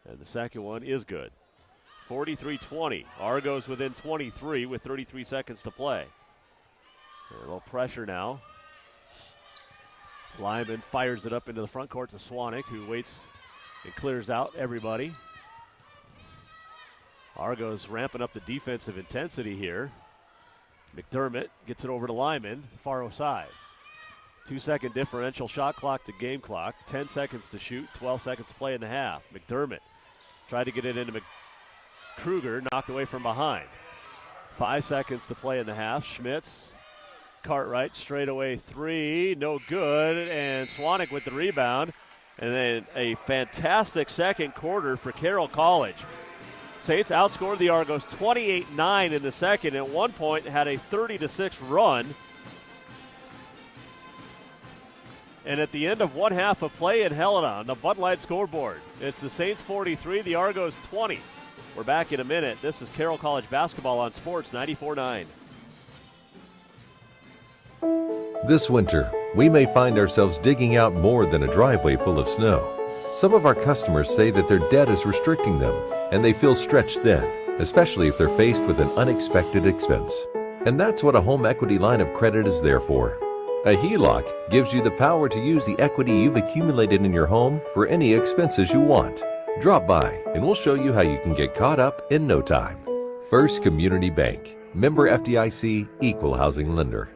And the second one is good. 43-20. Argos within 23 with 33 seconds to play. A little pressure now. Lyman fires it up into the front court to Swanek, who waits and clears out everybody. Argos ramping up the defensive intensity here. McDermott gets it over to Lyman, far side. 2-second differential shot clock to game clock. 10 seconds to shoot, 12 seconds to play in the half. McDermott tried to get it into Kruger, knocked away from behind. 5 seconds to play in the half. Schmitz, Cartwright, straightaway three, no good, and Swanek with the rebound. And then a fantastic second quarter for Carroll College. Saints outscored the Argos 28-9 in the second. At one point had a 30-6 run. And at the end of one half of play in Helena on the Bud Light scoreboard, it's the Saints 43, the Argos 20. We're back in a minute. This is Carroll College basketball on Sports 94.9. This winter, we may find ourselves digging out more than a driveway full of snow. Some of our customers say that their debt is restricting them, and they feel stretched thin, especially if they're faced with an unexpected expense. And that's what a home equity line of credit is there for. A HELOC gives you the power to use the equity you've accumulated in your home for any expenses you want. Drop by and we'll show you how you can get caught up in no time. First Community Bank, member FDIC, equal housing lender.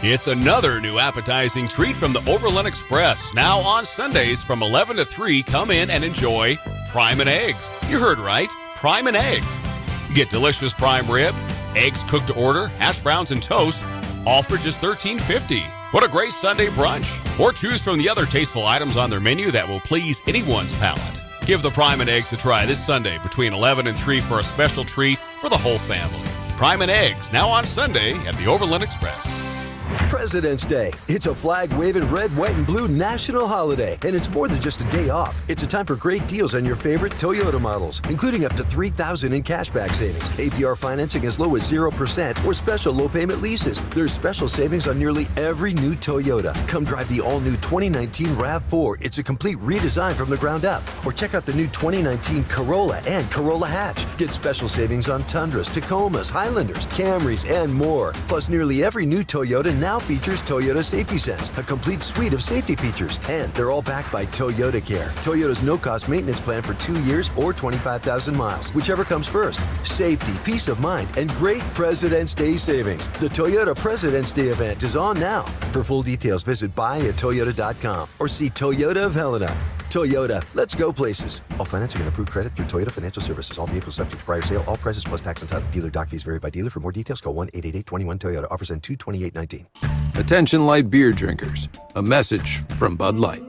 It's another new appetizing treat from the Overland Express. Now on Sundays from 11 to 3, come in and enjoy Prime and Eggs. You heard right, Prime and Eggs. Get delicious prime rib, eggs cooked to order, hash browns and toast, all for just $13.50. What a great Sunday brunch. Or choose from the other tasteful items on their menu that will please anyone's palate. Give the Prime and Eggs a try this Sunday between 11 and 3 for a special treat for the whole family. Prime and Eggs, now on Sunday at the Overland Express. President's Day. It's a flag-waving red, white, and blue national holiday, and it's more than just a day off. It's a time for great deals on your favorite Toyota models, including up to $3,000 in cashback savings, APR financing as low as 0%, or special low-payment leases. There's special savings on nearly every new Toyota. Come drive the all-new 2019 RAV4. It's a complete redesign from the ground up. Or check out the new 2019 Corolla and Corolla Hatch. Get special savings on Tundras, Tacomas, Highlanders, Camrys, and more. Plus, nearly every new Toyota now features Toyota Safety Sense, a complete suite of safety features, and they're all backed by Toyota Care, Toyota's no-cost maintenance plan for 2 years or 25,000 miles, whichever comes first. Safety, peace of mind, and great President's Day savings. The Toyota President's Day event is on now. For full details, visit buyatoyota.com or see Toyota of Helena. Toyota, let's go places. All financing and approved credit through Toyota Financial Services. All vehicles subject to prior sale. All prices plus tax and title. Dealer doc fees vary by dealer. For more details, call 1-888-21-TOYOTA. Offers end 2/28/19. Attention light beer drinkers. A message from Bud Light.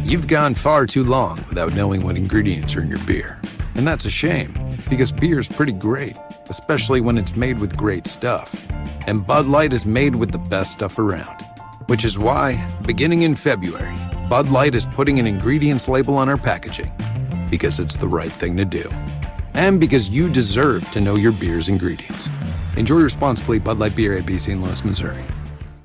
You've gone far too long without knowing what ingredients are in your beer. And that's a shame, because beer's pretty great, especially when it's made with great stuff. And Bud Light is made with the best stuff around. Which is why, beginning in February, Bud Light is putting an ingredients label on our packaging, because it's the right thing to do. And because you deserve to know your beer's ingredients. Enjoy responsibly. Bud Light Beer, ABC, in Louis, Missouri.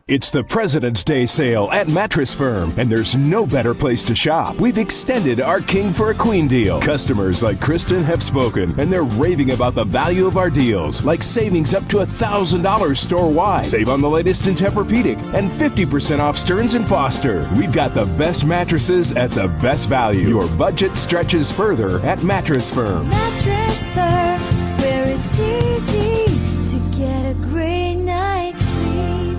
It's the President's Day sale at Mattress Firm, and there's no better place to shop. We've extended our King for a Queen deal. Customers like Kristen have spoken, and they're raving about the value of our deals, like savings up to $1,000 store-wide. Save on the latest in Tempur-Pedic and 50% off Stearns & Foster. We've got the best mattresses at the best value. Your budget stretches further at Mattress Firm. Mattress Firm, where it's easy to get a great night's sleep.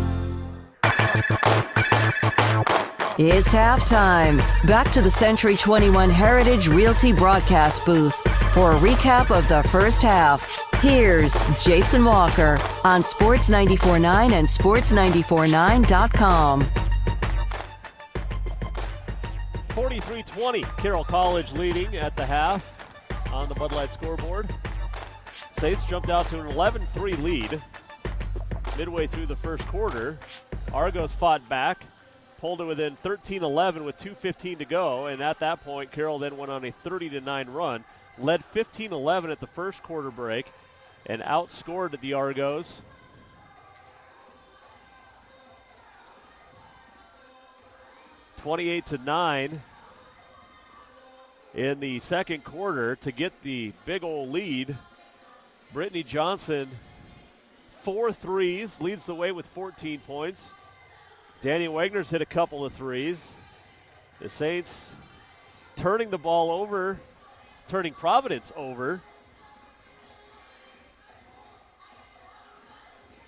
It's halftime. Back to the Century 21 Heritage Realty broadcast booth for a recap of the first half. Here's Jason Walker on Sports 94.9 and Sports949.com. 43-20, Carroll College leading at the half on the Bud Light scoreboard. Saints jumped out to an 11-3 lead midway through the first quarter. Argos fought back, pulled it within 13-11 with 2:15 to go, and at that point, Carroll then went on a 30-9 run, led 15-11 at the first quarter break, and outscored the Argos 28-9 in the second quarter to get the big old lead. Brittany Johnson, 4 threes, leads the way with 14 points. Danny Wagner's hit a couple of threes. The Saints turning the ball over, turning Providence over.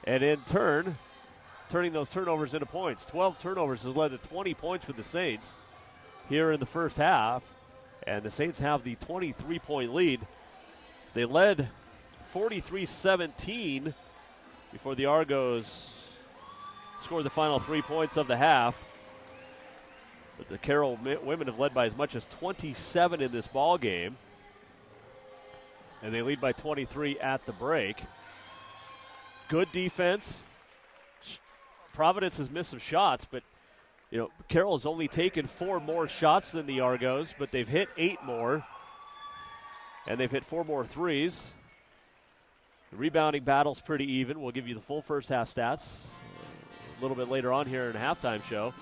And in turn, turning those turnovers into points. 12 turnovers has led to 20 points for the Saints here in the first half. And the Saints have the 23-point lead. They led 43-17 before the Argos scored the final 3 points of the half. But the Carroll women have led by as much as 27 in this ball game. And they lead by 23 at the break. Good defense. Providence has missed some shots, but Carroll has only taken 4 more shots than the Argos, but they've hit 8 more. And they've hit 4 more threes. The rebounding battle's pretty even. We'll give you the full first half stats a little bit later on here in the halftime show.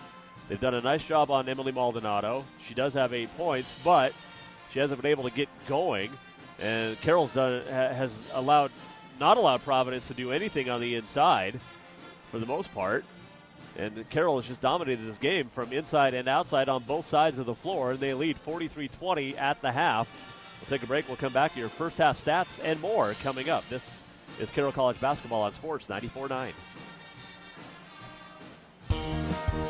They've done a nice job on Emily Maldonado. She does have 8 points, but she hasn't been able to get going. And Carroll's has not allowed Providence to do anything on the inside for the most part. And Carroll has just dominated this game from inside and outside on both sides of the floor, and they lead 43-20 at the half. We'll take a break. We'll come back to your first half stats and more coming up. This is Carroll College Basketball on Sports 94.9.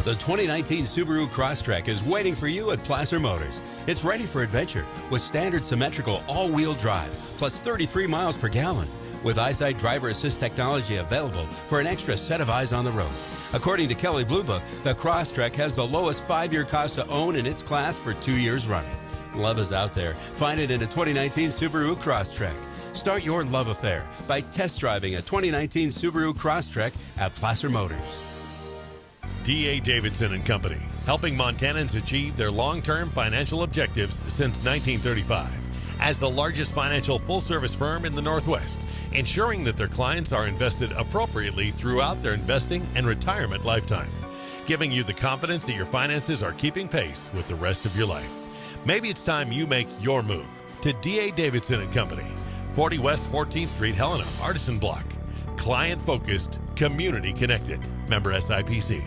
The 2019 Subaru Crosstrek is waiting for you at Placer Motors. It's ready for adventure with standard symmetrical all-wheel drive, plus 33 miles per gallon, with EyeSight driver assist technology available for an extra set of eyes on the road. According to Kelley Blue Book, the Crosstrek has the lowest 5-year cost to own in its class for 2 years running. Love is out there. Find it in a 2019 Subaru Crosstrek. Start your love affair by test driving a 2019 Subaru Crosstrek at Placer Motors. D.A. Davidson & Company, helping Montanans achieve their long-term financial objectives since 1935. As the largest financial full-service firm in the Northwest, ensuring that their clients are invested appropriately throughout their investing and retirement lifetime, giving you the confidence that your finances are keeping pace with the rest of your life. Maybe it's time you make your move to D.A. Davidson & Company, 40 West 14th Street, Helena, Artisan Block. Client-focused, community-connected. Member SIPC.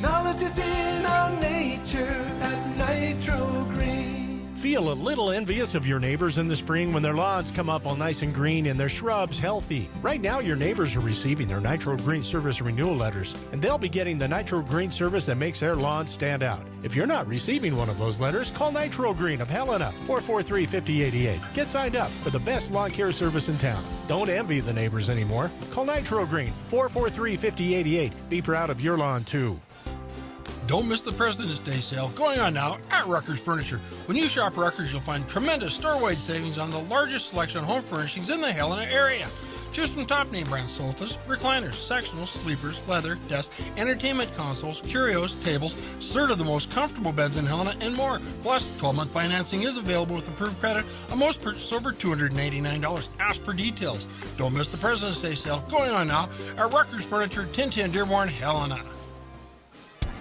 Knowledge is in our nature at Nitro Green. Feel a little envious of your neighbors in the spring when their lawns come up all nice and green and their shrubs healthy. Right now, your neighbors are receiving their Nitro Green Service renewal letters, and they'll be getting the Nitro Green Service that makes their lawn stand out. If you're not receiving one of those letters, call Nitro Green of Helena, 443-5088. Get signed up for the best lawn care service in town. Don't envy the neighbors anymore. Call Nitro Green, 443-5088. Be proud of your lawn, too. Don't miss the President's Day sale going on now at Ruckers Furniture. When you shop Ruckers, you'll find tremendous store-wide savings on the largest selection of home furnishings in the Helena area. Choose from top-name brand sofas, recliners, sectionals, sleepers, leather, desks, entertainment consoles, curios, tables, third of the most comfortable beds in Helena, and more. Plus, 12-month financing is available with approved credit on most purchases over $289. Ask for details. Don't miss the President's Day sale going on now at Ruckers Furniture, 1010 Dearborn, Helena.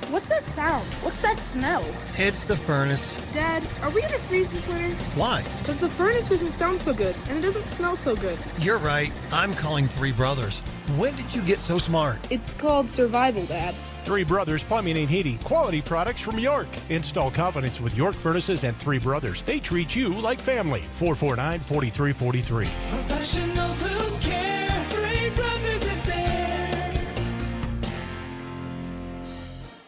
What's that sound? What's that smell? It's the furnace. Dad, are we gonna freeze this winter? Why? Because the furnace doesn't sound so good, and it doesn't smell so good. You're right. I'm calling Three Brothers. When did you get so smart? It's called survival, Dad. Three Brothers Plumbing and Heating. Quality products from York. Install confidence with York Furnaces and Three Brothers. They treat you like family. 449-4343. Professionals who care. Three Brothers is there.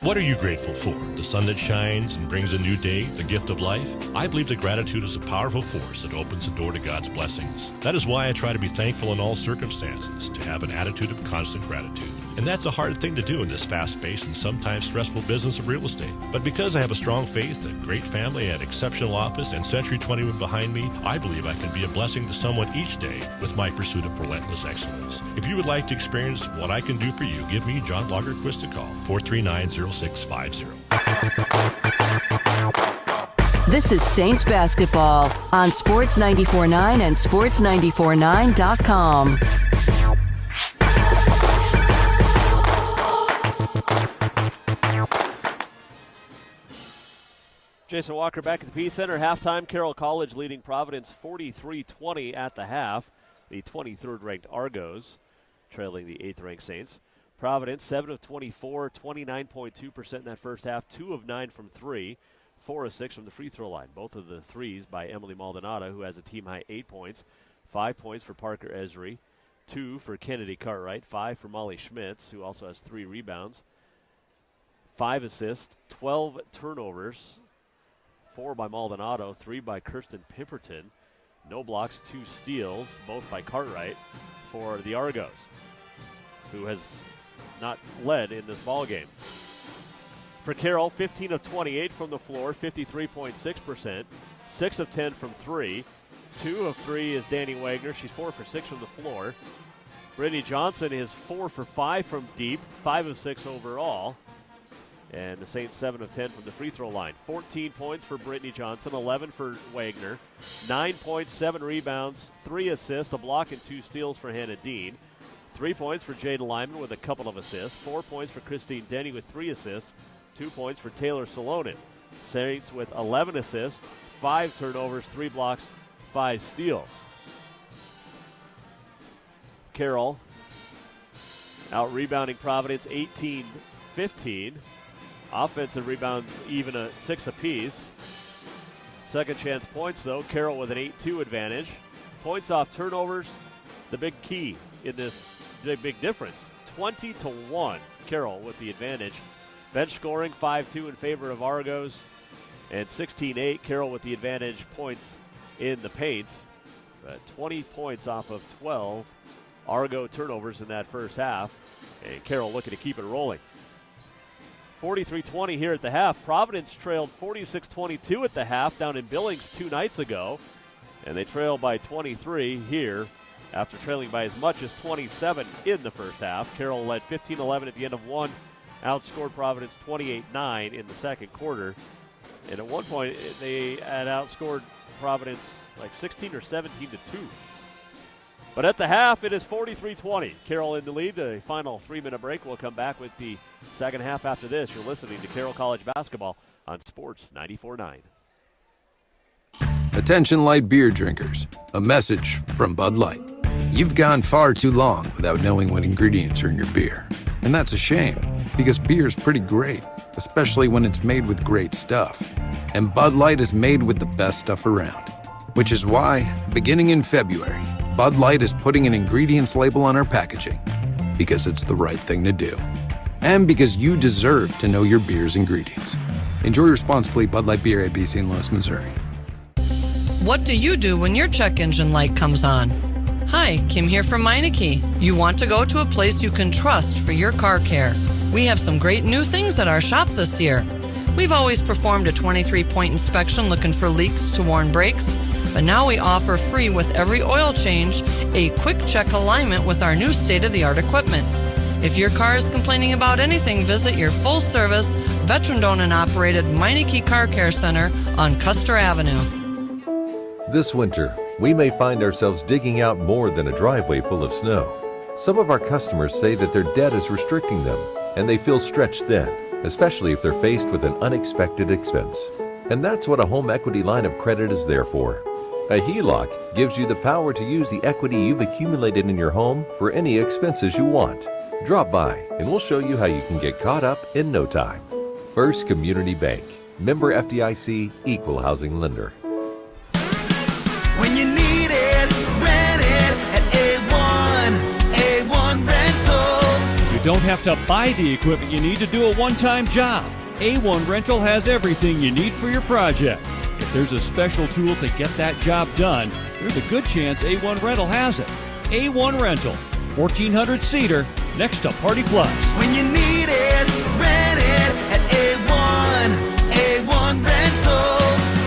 What are you grateful for? The sun that shines and brings a new day, the gift of life? I believe that gratitude is a powerful force that opens the door to God's blessings. That is why I try to be thankful in all circumstances, to have an attitude of constant gratitude. And that's a hard thing to do in this fast-paced and sometimes stressful business of real estate. But because I have a strong faith, a great family, an exceptional office, and Century 21 behind me, I believe I can be a blessing to someone each day with my pursuit of relentless excellence. If you would like to experience what I can do for you, give me, John Lagerquist, a call, 439-0650. This is Saints basketball on Sports 94.9 and Sports949.com. Jason Walker back at the Peace Center. Halftime, Carroll College leading Providence 43-20 at the half. The 23rd-ranked Argos trailing the 8th-ranked Saints. Providence, 7 of 24, 29.2% in that first half, 2 of 9 from 3, 4 of 6 from the free throw line. Both of the threes by Emily Maldonado, who has a team-high 8 points, 5 points for Parker Esri, 2 for Kennedy Cartwright, 5 for Molly Schmitz, who also has 3 rebounds, 5 assists, 12 turnovers, 4 by Maldonado, 3 by Kirsten Pipperton. No blocks, 2 steals, both by Cartwright for the Argos, who has not led in this ballgame. For Carroll, 15 of 28 from the floor, 53.6%, 6 of 10 from 3. 2 of 3 is Danny Wagner. She's 4 for 6 from the floor. Brittany Johnson is 4 for 5 from deep, 5 of 6 overall. And the Saints 7 of 10 from the free throw line. 14 points for Brittany Johnson, 11 for Wagner, 9 points, 7 rebounds, 3 assists, a block and 2 steals for Hannah Dean. 3 points for Jada Lyman with a couple of assists. 4 points for Christine Denny with 3 assists. 2 points for Taylor Salonen. Saints with 11 assists, 5 turnovers, 3 blocks, 5 steals. Carroll out rebounding Providence 18-15. Offensive rebounds even a 6 apiece. Second chance points, though. Carroll with an 8-2 advantage. Points off turnovers, the big key in this big difference. 20-1, Carroll with the advantage. Bench scoring 5-2 in favor of Argos. And 16-8, Carroll with the advantage points in the paint. 20 points off of 12 Argo turnovers in that first half. And Carroll looking to keep it rolling. 43-20 here at the half. Providence trailed 46-22 at the half down in Billings 2 nights ago. And they trail by 23 here after trailing by as much as 27 in the first half. Carroll led 15-11 at the end of one. Outscored Providence 28-9 in the second quarter. And at one point, they had outscored Providence like 16 or 17-2. But at the half, it is 43-20. Carroll in the lead. A final 3-minute break. We'll come back with the second half after this. You're listening to Carroll College Basketball on Sports 94.9. Attention light beer drinkers. A message from Bud Light. You've gone far too long without knowing what ingredients are in your beer. And that's a shame, because beer's pretty great, especially when it's made with great stuff. And Bud Light is made with the best stuff around. Which is why, beginning in February, Bud Light is putting an ingredients label on our packaging. Because it's the right thing to do. And because you deserve to know your beer's ingredients. Enjoy responsibly. Bud Light Beer, ABC in Louis, Missouri. What do you do when your check engine light comes on? Hi, Kim here from Meineke. You want to go to a place you can trust for your car care. We have some great new things at our shop this year. We've always performed a 23-point inspection looking for leaks to warn brakes, but now we offer free with every oil change a quick check alignment with our new state-of-the-art equipment. If your car is complaining about anything, visit your full-service, veteran-owned and operated Meineke Car Care Center on Custer Avenue. This winter, we may find ourselves digging out more than a driveway full of snow. Some of our customers say that their debt is restricting them, and they feel stretched thin, especially if they're faced with an unexpected expense. And that's what a home equity line of credit is there for. A HELOC gives you the power to use the equity you've accumulated in your home for any expenses you want. Drop by, and we'll show you how you can get caught up in no time. First Community Bank, member FDIC, equal housing lender. When you need it, rent it at A1 Rentals. You don't have to buy the equipment you need to do a one-time job. A1 Rental has everything you need for your project. If there's a special tool to get that job done, there's a good chance A1 Rental has it. A1 Rental, 1400 Cedar, next to Party Plus. When you need it, rent it at A1 Rentals.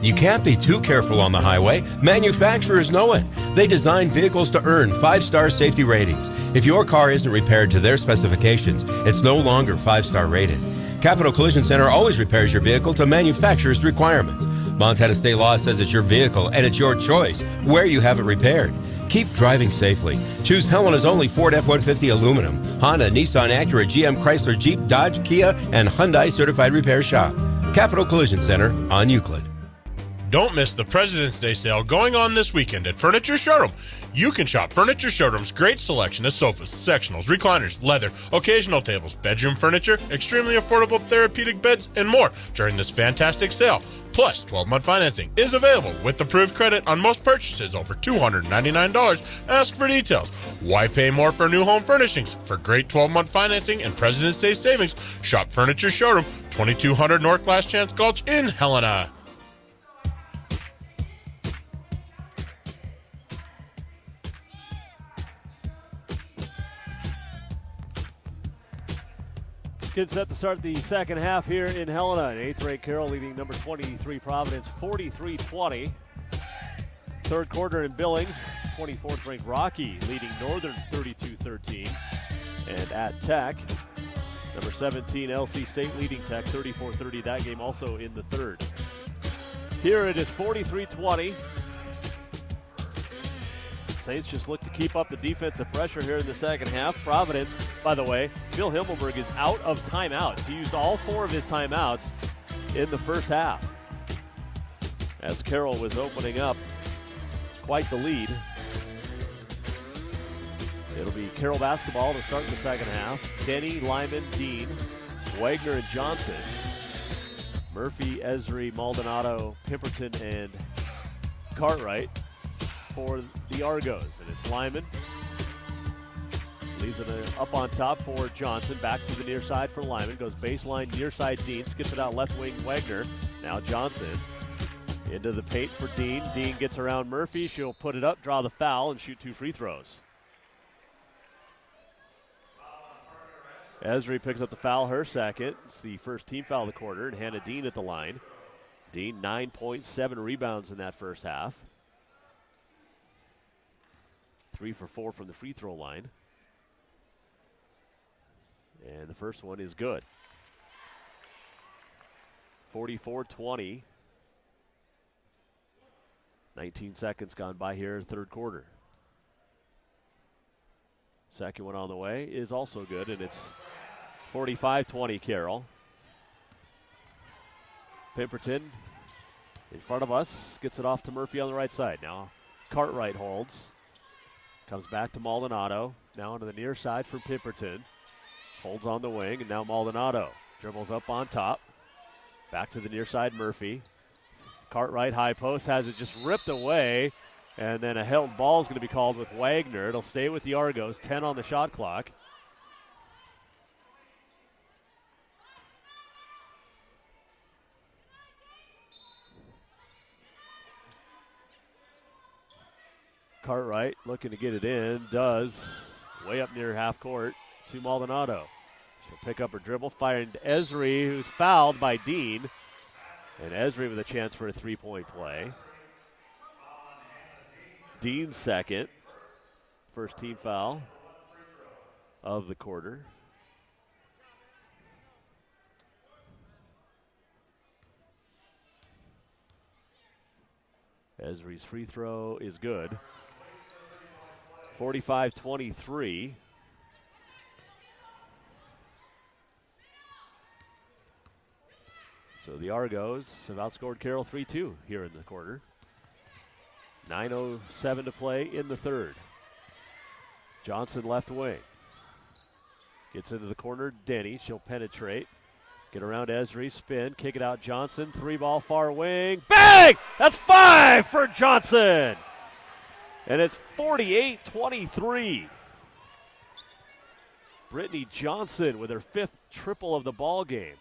You can't be too careful on the highway. Manufacturers know it. They design vehicles to earn 5-star safety ratings. If your car isn't repaired to their specifications, it's no longer 5-star rated. Capital Collision Center always repairs your vehicle to manufacturer's requirements. Montana state law says it's your vehicle and it's your choice where you have it repaired. Keep driving safely. Choose Helena's only Ford F-150 aluminum, Honda, Nissan, Acura, GM, Chrysler, Jeep, Dodge, Kia, and Hyundai certified repair shop. Capital Collision Center on Euclid. Don't miss the President's Day sale going on this weekend at Furniture Showroom. You can shop Furniture Showroom's great selection of sofas, sectionals, recliners, leather, occasional tables, bedroom furniture, extremely affordable therapeutic beds, and more during this fantastic sale. Plus, 12-month financing is available with approved credit on most purchases over $299. Ask for details. Why pay more for new home furnishings? For great 12-month financing and President's Day savings, shop Furniture Showroom, 2200 North Last Chance Gulch in Helena. Getting set to start the second half here in Helena. An 8th-ranked Carroll leading number 23 Providence 43-20. Third quarter in Billings, 24th-ranked Rocky leading Northern 32-13. And at Tech, number 17 LC State leading Tech 34-30. That game also in the third. Here it is 43-20. Saints just look to keep up the defensive pressure here in the second half. Providence, by the way, Bill Himmelberg is out of timeouts. He used all 4 of his timeouts in the first half, as Carroll was opening up quite the lead. It'll be Carroll basketball to start the second half. Denny, Lyman, Dean, Wagner, and Johnson. Murphy, Esri, Maldonado, Pemberton, and Cartwright for the Argos. And it's Lyman. Leaves it up on top for Johnson. Back to the near side for Lyman. Goes baseline, near side Dean. Skips it out left wing Wagner. Now Johnson. Into the paint for Dean. Dean gets around Murphy. She'll put it up, draw the foul, and shoot 2 free throws. Esri picks up the foul, her second. It's the first team foul of the quarter, and Hannah Dean at the line. Dean, 9.7 rebounds in that first half. 3 for 4 from the free throw line. And the first one is good. 44-20. 19 seconds gone by here in the third quarter. Second one on the way is also good, and it's 45-20 Carroll. Pemberton in front of us, gets it off to Murphy on the right side. Now Cartwright holds. Comes back to Maldonado. Now onto the near side for Pemberton. Holds on the wing, and now Maldonado dribbles up on top. Back to the near side, Murphy. Cartwright high post has it just ripped away, and then a held ball is going to be called with Wagner. It'll stay with the Argos, 10 on the shot clock. Cartwright looking to get it in, does, way up near half court to Maldonado. She'll pick up her dribble, firing to Esri, who's fouled by Dean. And Esri with a chance for a three-point play. Dean's second. First team foul of the quarter. Esri's free throw is good. 45-23. So the Argos have outscored Carroll 3-2 here in the quarter. 9:07 to play in the third. Johnson left wing. Gets into the corner, Denny. She'll penetrate. Get around Esri, spin, kick it out Johnson. 3-ball far wing. Bang! That's 5 for Johnson! And it's 48-23. Brittany Johnson with her 5th triple of the ball game.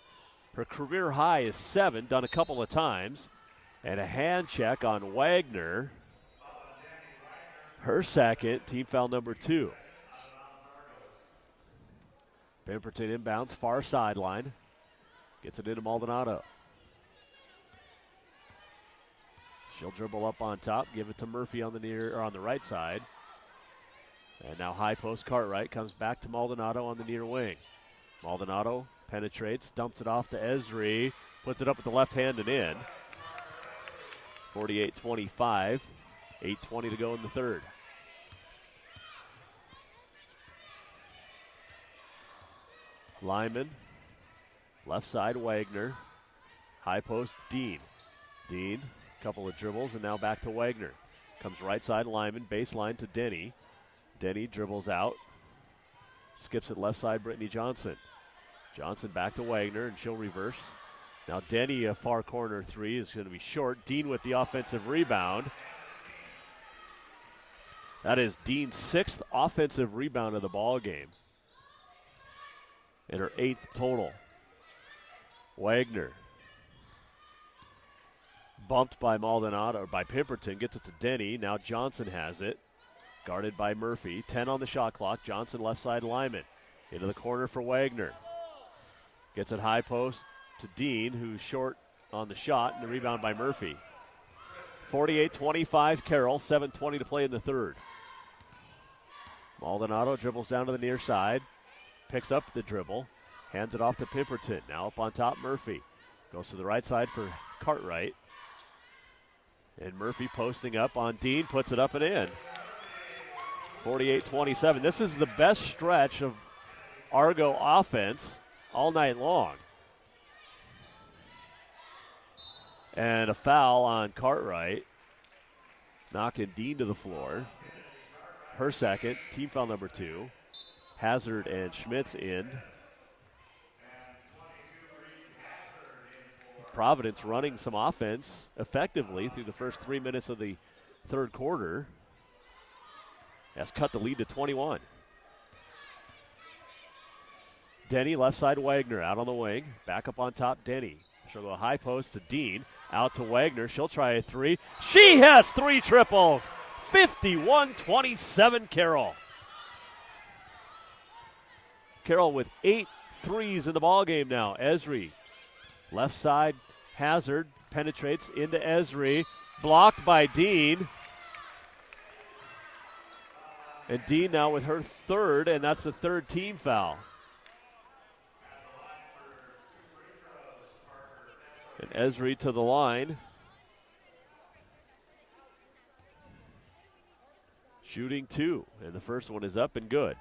Her career high is 7, done a couple of times. And a hand check on Wagner. Her second, team foul number 2. Pemberton inbounds, far sideline. Gets it into Maldonado. She'll dribble up on top, give it to Murphy on the right side. And now high post Cartwright comes back to Maldonado on the near wing. Maldonado penetrates, dumps it off to Esri, puts it up with the left hand and in. 48-25, 8:20 to go in the third. Lyman, left side Wagner. High post, Dean. Dean, couple of dribbles, and now back to Wagner. Comes right side, Lyman, baseline to Denny. Denny dribbles out. Skips it left side, Brittany Johnson. Johnson back to Wagner, and she'll reverse. Now Denny, a far corner three, is going to be short. Dean with the offensive rebound. That is Dean's 6th offensive rebound of the ball game, and her 8th total. Wagner, bumped by Maldonado, or by Pemberton, gets it to Denny. Now Johnson has it, guarded by Murphy. 10 on the shot clock. Johnson left side, Lyman. Into the corner for Wagner. Gets it high post to Dean, who's short on the shot, and the rebound by Murphy. 48-25 Carroll, 7:20 to play in the third. Maldonado dribbles down to the near side, picks up the dribble, hands it off to Pemberton. Now up on top, Murphy. Goes to the right side for Cartwright. And Murphy posting up on Dean, puts it up and in. 48-27. This is the best stretch of Argo offense all night long. And a foul on Cartwright, knocking Dean to the floor. Her second, team foul number 2. Hazard and Schmitz in. Providence running some offense effectively through the first 3 minutes of the third quarter. Has cut the lead to 21. Denny, left side, Wagner out on the wing. Back up on top, Denny. She'll go high post to Dean. Out to Wagner. She'll try a three. She has 3 triples. 51-27 Carroll. Carroll with 8 threes in the ballgame now. Esri, left side, Hazard penetrates into Esri. Blocked by Dean. And Dean now with her third, and that's the third team foul. And Esri to the line. Shooting 2, and the first one is up and good.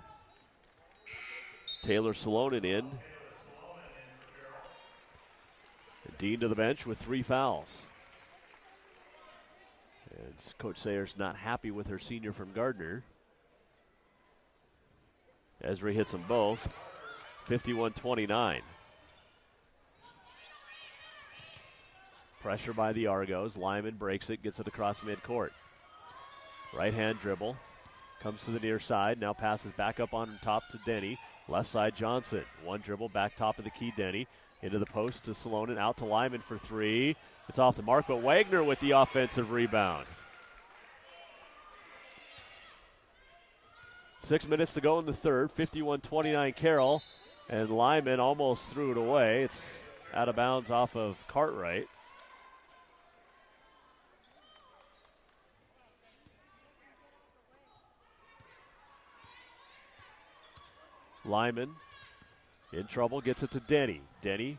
Taylor Salonen in. And Dean to the bench with 3 fouls. And Coach Sayers not happy with her senior from Gardner. Esri hits them both. 51-29. Pressure by the Argos. Lyman breaks it, gets it across midcourt. Right-hand dribble. Comes to the near side. Now passes back up on top to Denny. Left side, Johnson. One dribble, back top of the key, Denny. Into the post to Salonen. Out to Lyman for 3. It's off the mark, but Wagner with the offensive rebound. 6 minutes to go in the third. 51-29 Carroll. And Lyman almost threw it away. It's out of bounds off of Cartwright. Lyman in trouble, gets it to Denny. Denny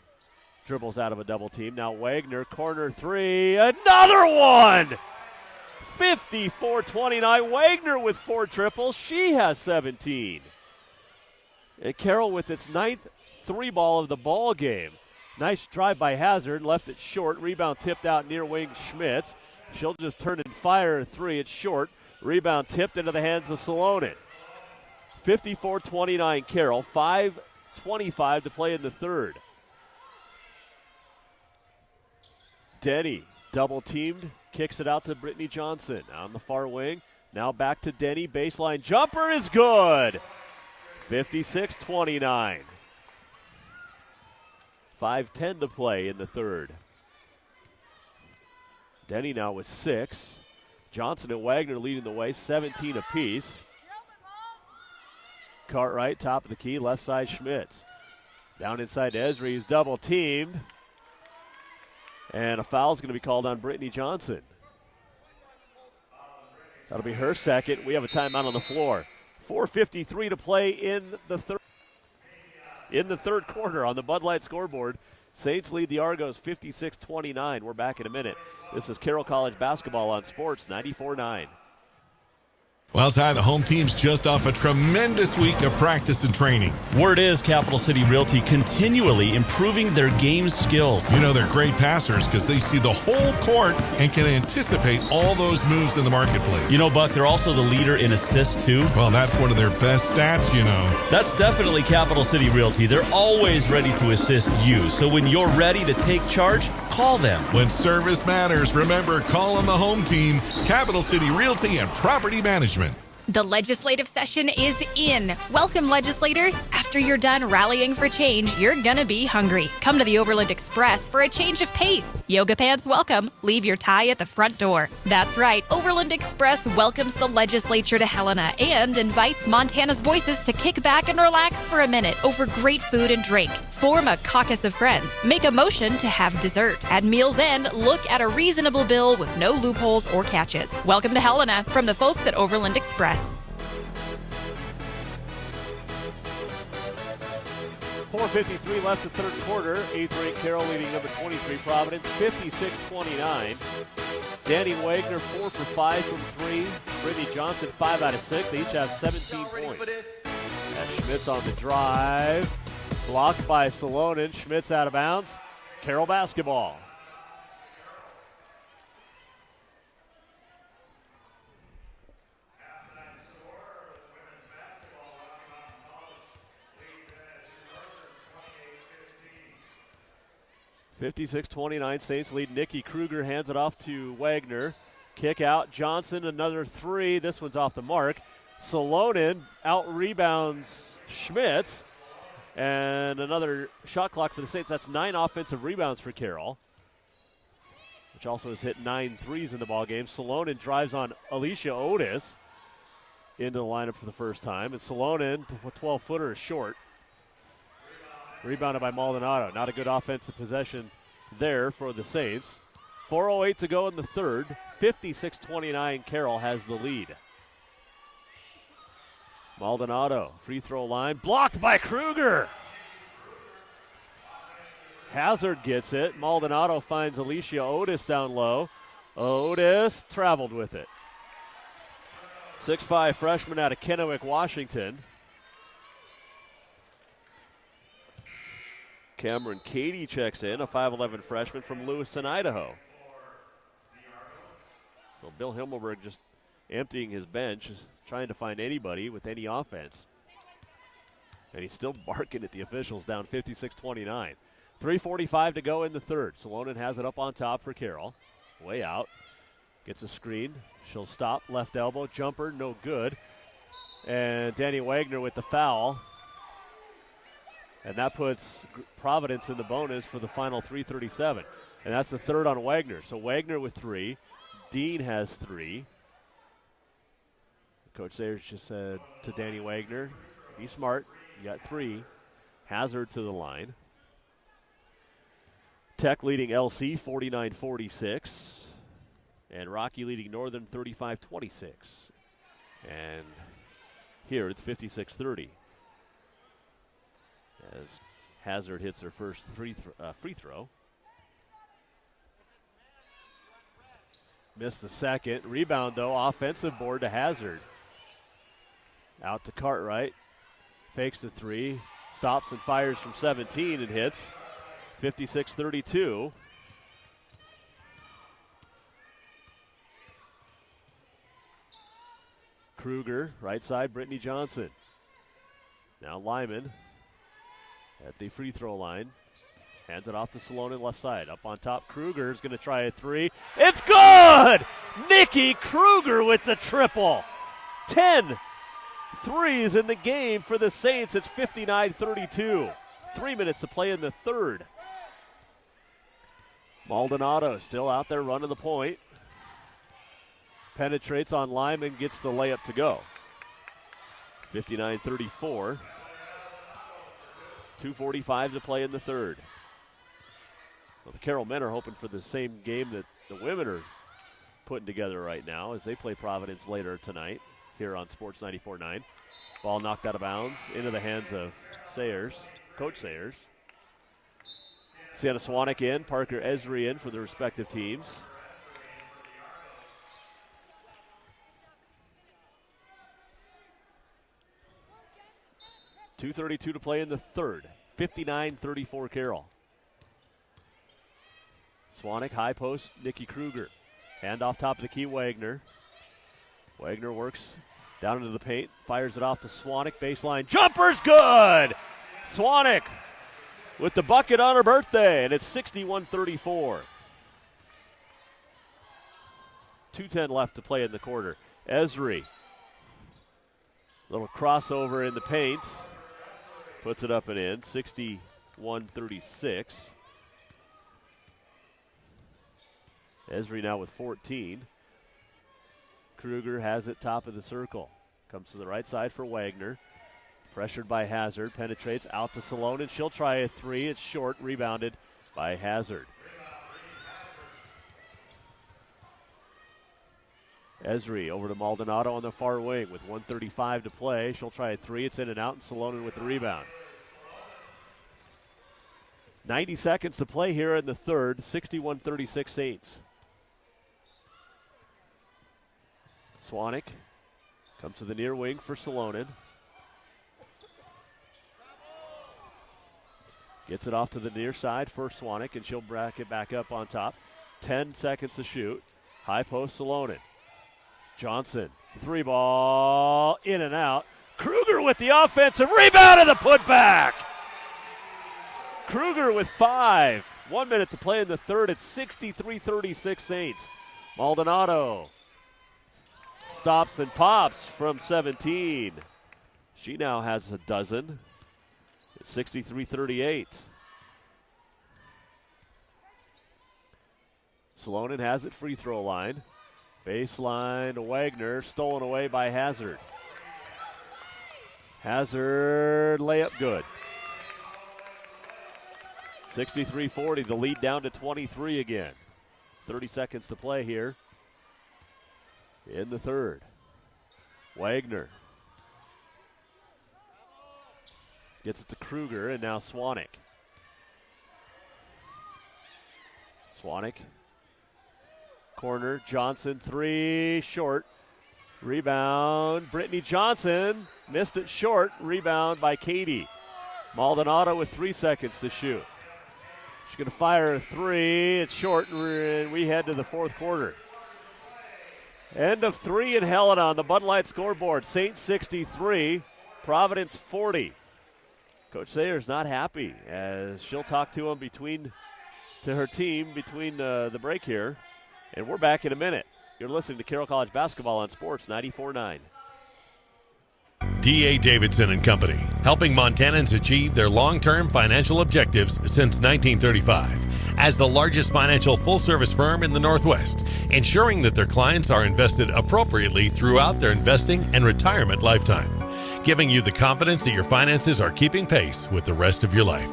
dribbles out of a double team. Now Wagner, corner 3, another one! 54-29, Wagner with 4 triples. She has 17. And Carroll with its 9th 3-ball of the ball game. Nice drive by Hazard, left it short. Rebound tipped out near wing Schmitz. She'll just turn and fire a 3. It's short. Rebound tipped into the hands of Salonen. 54-29 Carroll, 5:25 to play in the third. Denny, double teamed, kicks it out to Brittany Johnson on the far wing. Now back to Denny, baseline jumper is good. 56-29. 5:10 to play in the third. Denny now with 6. Johnson and Wagner leading the way, 17 apiece. Cartwright, top of the key, left side Schmitz. Down inside to Esri, who's double teamed. And a foul's going to be called on Brittany Johnson. That'll be her second. We have a timeout on the floor. 4:53 to play in the third quarter on the Bud Light scoreboard. Saints lead the Argos 56-29. We're back in a minute. This is Carroll College basketball on Sports 94.9. Well, Ty, the home team's just off a tremendous week of practice and training. Word is Capital City Realty continually improving their game skills. You know, they're great passers because they see the whole court and can anticipate all those moves in the marketplace. You know, Buck, they're also the leader in assists, too. Well, that's one of their best stats, you know. That's definitely Capital City Realty. They're always ready to assist you. So when you're ready to take charge, call them. When service matters, remember, call on the home team, Capital City Realty and Property Management. The legislative session is in. Welcome, legislators. After you're done rallying for change, you're gonna be hungry. Come to the Overland Express for a change of pace. Yoga pants welcome. Leave your tie at the front door. That's right. Overland Express welcomes the legislature to Helena and invites Montana's voices to kick back and relax for a minute over great food and drink. Form a caucus of friends. Make a motion to have dessert. At meal's end, look at a reasonable bill with no loopholes or catches. Welcome to Helena from the folks at Overland Express. 4:53 left in third quarter. 8th-ranked Carroll leading number 23 Providence 56-29. Danny Wagner 4 for 5 from 3. Brittany Johnson 5 out of 6. They each have 17 points. As Schmitz on the drive. Blocked by Salonen. Schmitz out of bounds. Carroll basketball. (56-29) Saints lead. Nikki Kruger hands it off to Wagner. Kick out. Johnson, another three. This one's off the mark. Salonen out rebounds Schmitz. And another shot clock for the Saints. That's 9 offensive rebounds for Carroll, which also has hit 9 threes in the ballgame. Salonen drives on Alicia Otis into the lineup for the first time. And Salonen, with 12-footer, is short. Rebounded by Maldonado. Not a good offensive possession there for the Saints. 4:08 to go in the third. 56-29, Carroll has the lead. Maldonado, free throw line, blocked by Kruger. Hazard gets it. Maldonado finds Alicia Otis down low. Otis traveled with it. 6'5" freshman out of Kennewick, Washington. Cameron Cady checks in, a 5'11" freshman from Lewiston, Idaho. So Bill Himmelberg just emptying his bench, trying to find anybody with any offense. And he's still barking at the officials, down 56-29. 3:45 to go in the third. Salonen has it up on top for Carroll. Way out. Gets a screen. She'll stop. Left elbow. Jumper. No good. And Danny Wagner with the foul. And that puts Providence in the bonus for the final 3:37. And that's the third on Wagner. So Wagner with 3. Dean has 3. Coach Sayers just said to Danny Wagner, be smart. You got 3. Hazard to the line. Tech leading LC 49-46. And Rocky leading Northern 35-26. And here it's 56-30. As Hazard hits her first free throw. Missed the second. Rebound, though. Offensive board to Hazard. Out to Cartwright. Fakes the 3. Stops and fires from 17 and hits. 56-32. Kruger, right side, Brittany Johnson. Now Lyman at the free throw line. Hands it off to Salonen, left side. Up on top, Kruger is going to try a 3. It's good! Nikki Kruger with the triple. 10 threes in the game for the Saints. It's 59-32. 3 minutes to play in the third. Maldonado still out there running the point. Penetrates on Lyman, gets the layup to go. 59-34. 2:45 to play in the third. Well, the Carroll men are hoping for the same game that the women are putting together right now as they play Providence later tonight here on Sports 94.9. Ball knocked out of bounds into the hands of Sayers, Coach Sayers. Sienna Swanek in, Parker Esri in for the respective teams. 2:32 to play in the third. 59-34 Carroll. Swanek, high post, Nikki Kruger. Hand off top of the key, Wagner. Wagner works down into the paint, fires it off to Swanek, baseline. Jumper's good! Swanek with the bucket on her birthday, and it's 61-34. 2:10 left to play in the quarter. Esri, little crossover in the paint. Puts it up and in, 61-36. Esri now with 14. Kruger has it top of the circle. Comes to the right side for Wagner. Pressured by Hazard, penetrates out to Salonen. She'll try a three. It's short, rebounded by Hazard. Esri over to Maldonado on the far wing with 1:35 to play. She'll try a three. It's in and out, and Salonen with the rebound. 90 seconds to play here in the third. 61-36 Saints. Swanek comes to the near wing for Salonen. Gets it off to the near side for Swanek, and she'll brack it back up on top. 10 seconds to shoot. High post Salonen. Johnson, three ball, in and out. Kruger with the offensive rebound and the putback. Kruger with 5. 1 minute to play in the third. It's 63-36 Saints. Maldonado stops and pops from 17. She now has a dozen. It's 63-38. Salonen has it free throw line. Baseline to Wagner, stolen away by Hazard. Hazard layup good. 63-40, the lead down to 23 again. 30 seconds to play here in the third. Wagner gets it to Kruger, and now Swanek. Swanek, corner, Johnson, three, short. Rebound, Brittany Johnson, missed it short. Rebound by Katie. Maldonado with 3 seconds to shoot. She's going to fire a three. It's short, and we head to the fourth quarter. End of three in Helena on the Bud Light scoreboard. Saints 63, Providence 40. Coach Sayers not happy as she'll talk to him to her team between the break here. And we're back in a minute. You're listening to Carroll College Basketball on Sports 94.9. D.A. Davidson and Company, helping Montanans achieve their long-term financial objectives since 1935. As the largest financial full-service firm in the Northwest, ensuring that their clients are invested appropriately throughout their investing and retirement lifetime, giving you the confidence that your finances are keeping pace with the rest of your life.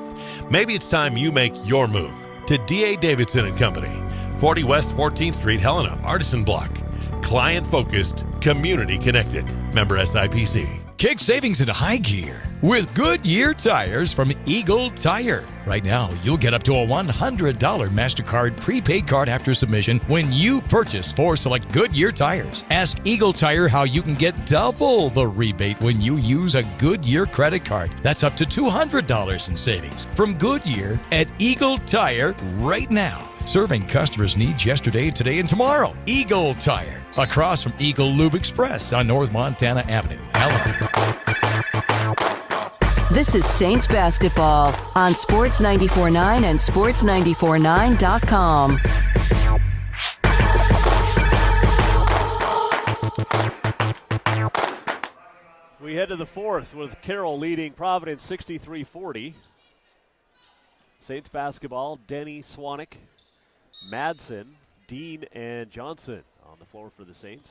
Maybe it's time you make your move to D.A. Davidson and Company, 40 West 14th Street, Helena, Artisan Block. Client-focused, community-connected. Member SIPC. Kick savings into high gear with Goodyear tires from Eagle Tire. Right now, you'll get up to a $100 MasterCard prepaid card after submission when you purchase 4 select Goodyear tires. Ask Eagle Tire how you can get double the rebate when you use a Goodyear credit card. That's up to $200 in savings from Goodyear at Eagle Tire right now. Serving customers' needs yesterday, today, and tomorrow. Eagle Tire, across from Eagle Lube Express on North Montana Avenue. This is Saints basketball on Sports 94.9 and Sports949.com. We head to the fourth with Carroll leading Providence 63-40. Saints basketball, Denny, Swanek, Madsen, Dean, and Johnson on the floor for the Saints.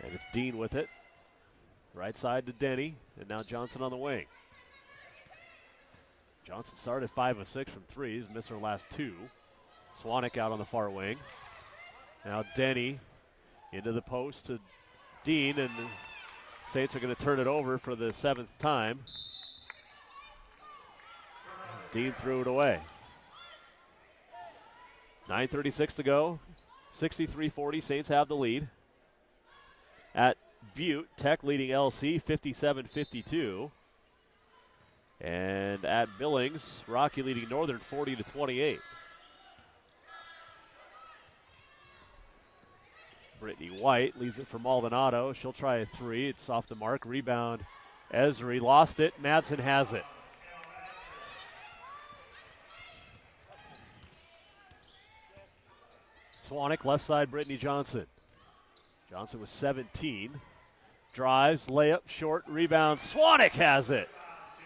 And it's Dean with it. Right side to Denny, and now Johnson on the wing. Johnson started 5 of 6 from threes, missed her last 2. Swanek out on the far wing. Now Denny into the post to Dean, and the Saints are going to turn it over for the 7th time. Dean threw it away. 9:36 to go. 63-40. Saints have the lead. At Butte. Tech leading LC 57-52. And at Billings, Rocky leading Northern 40-28. Brittany White leaves it for Maldonado. She'll try a three. It's off the mark. Rebound. Esri lost it. Madsen has it. Swanek left side, Brittany Johnson. Johnson with 17. Drives, layup, short, rebound. Swanek has it.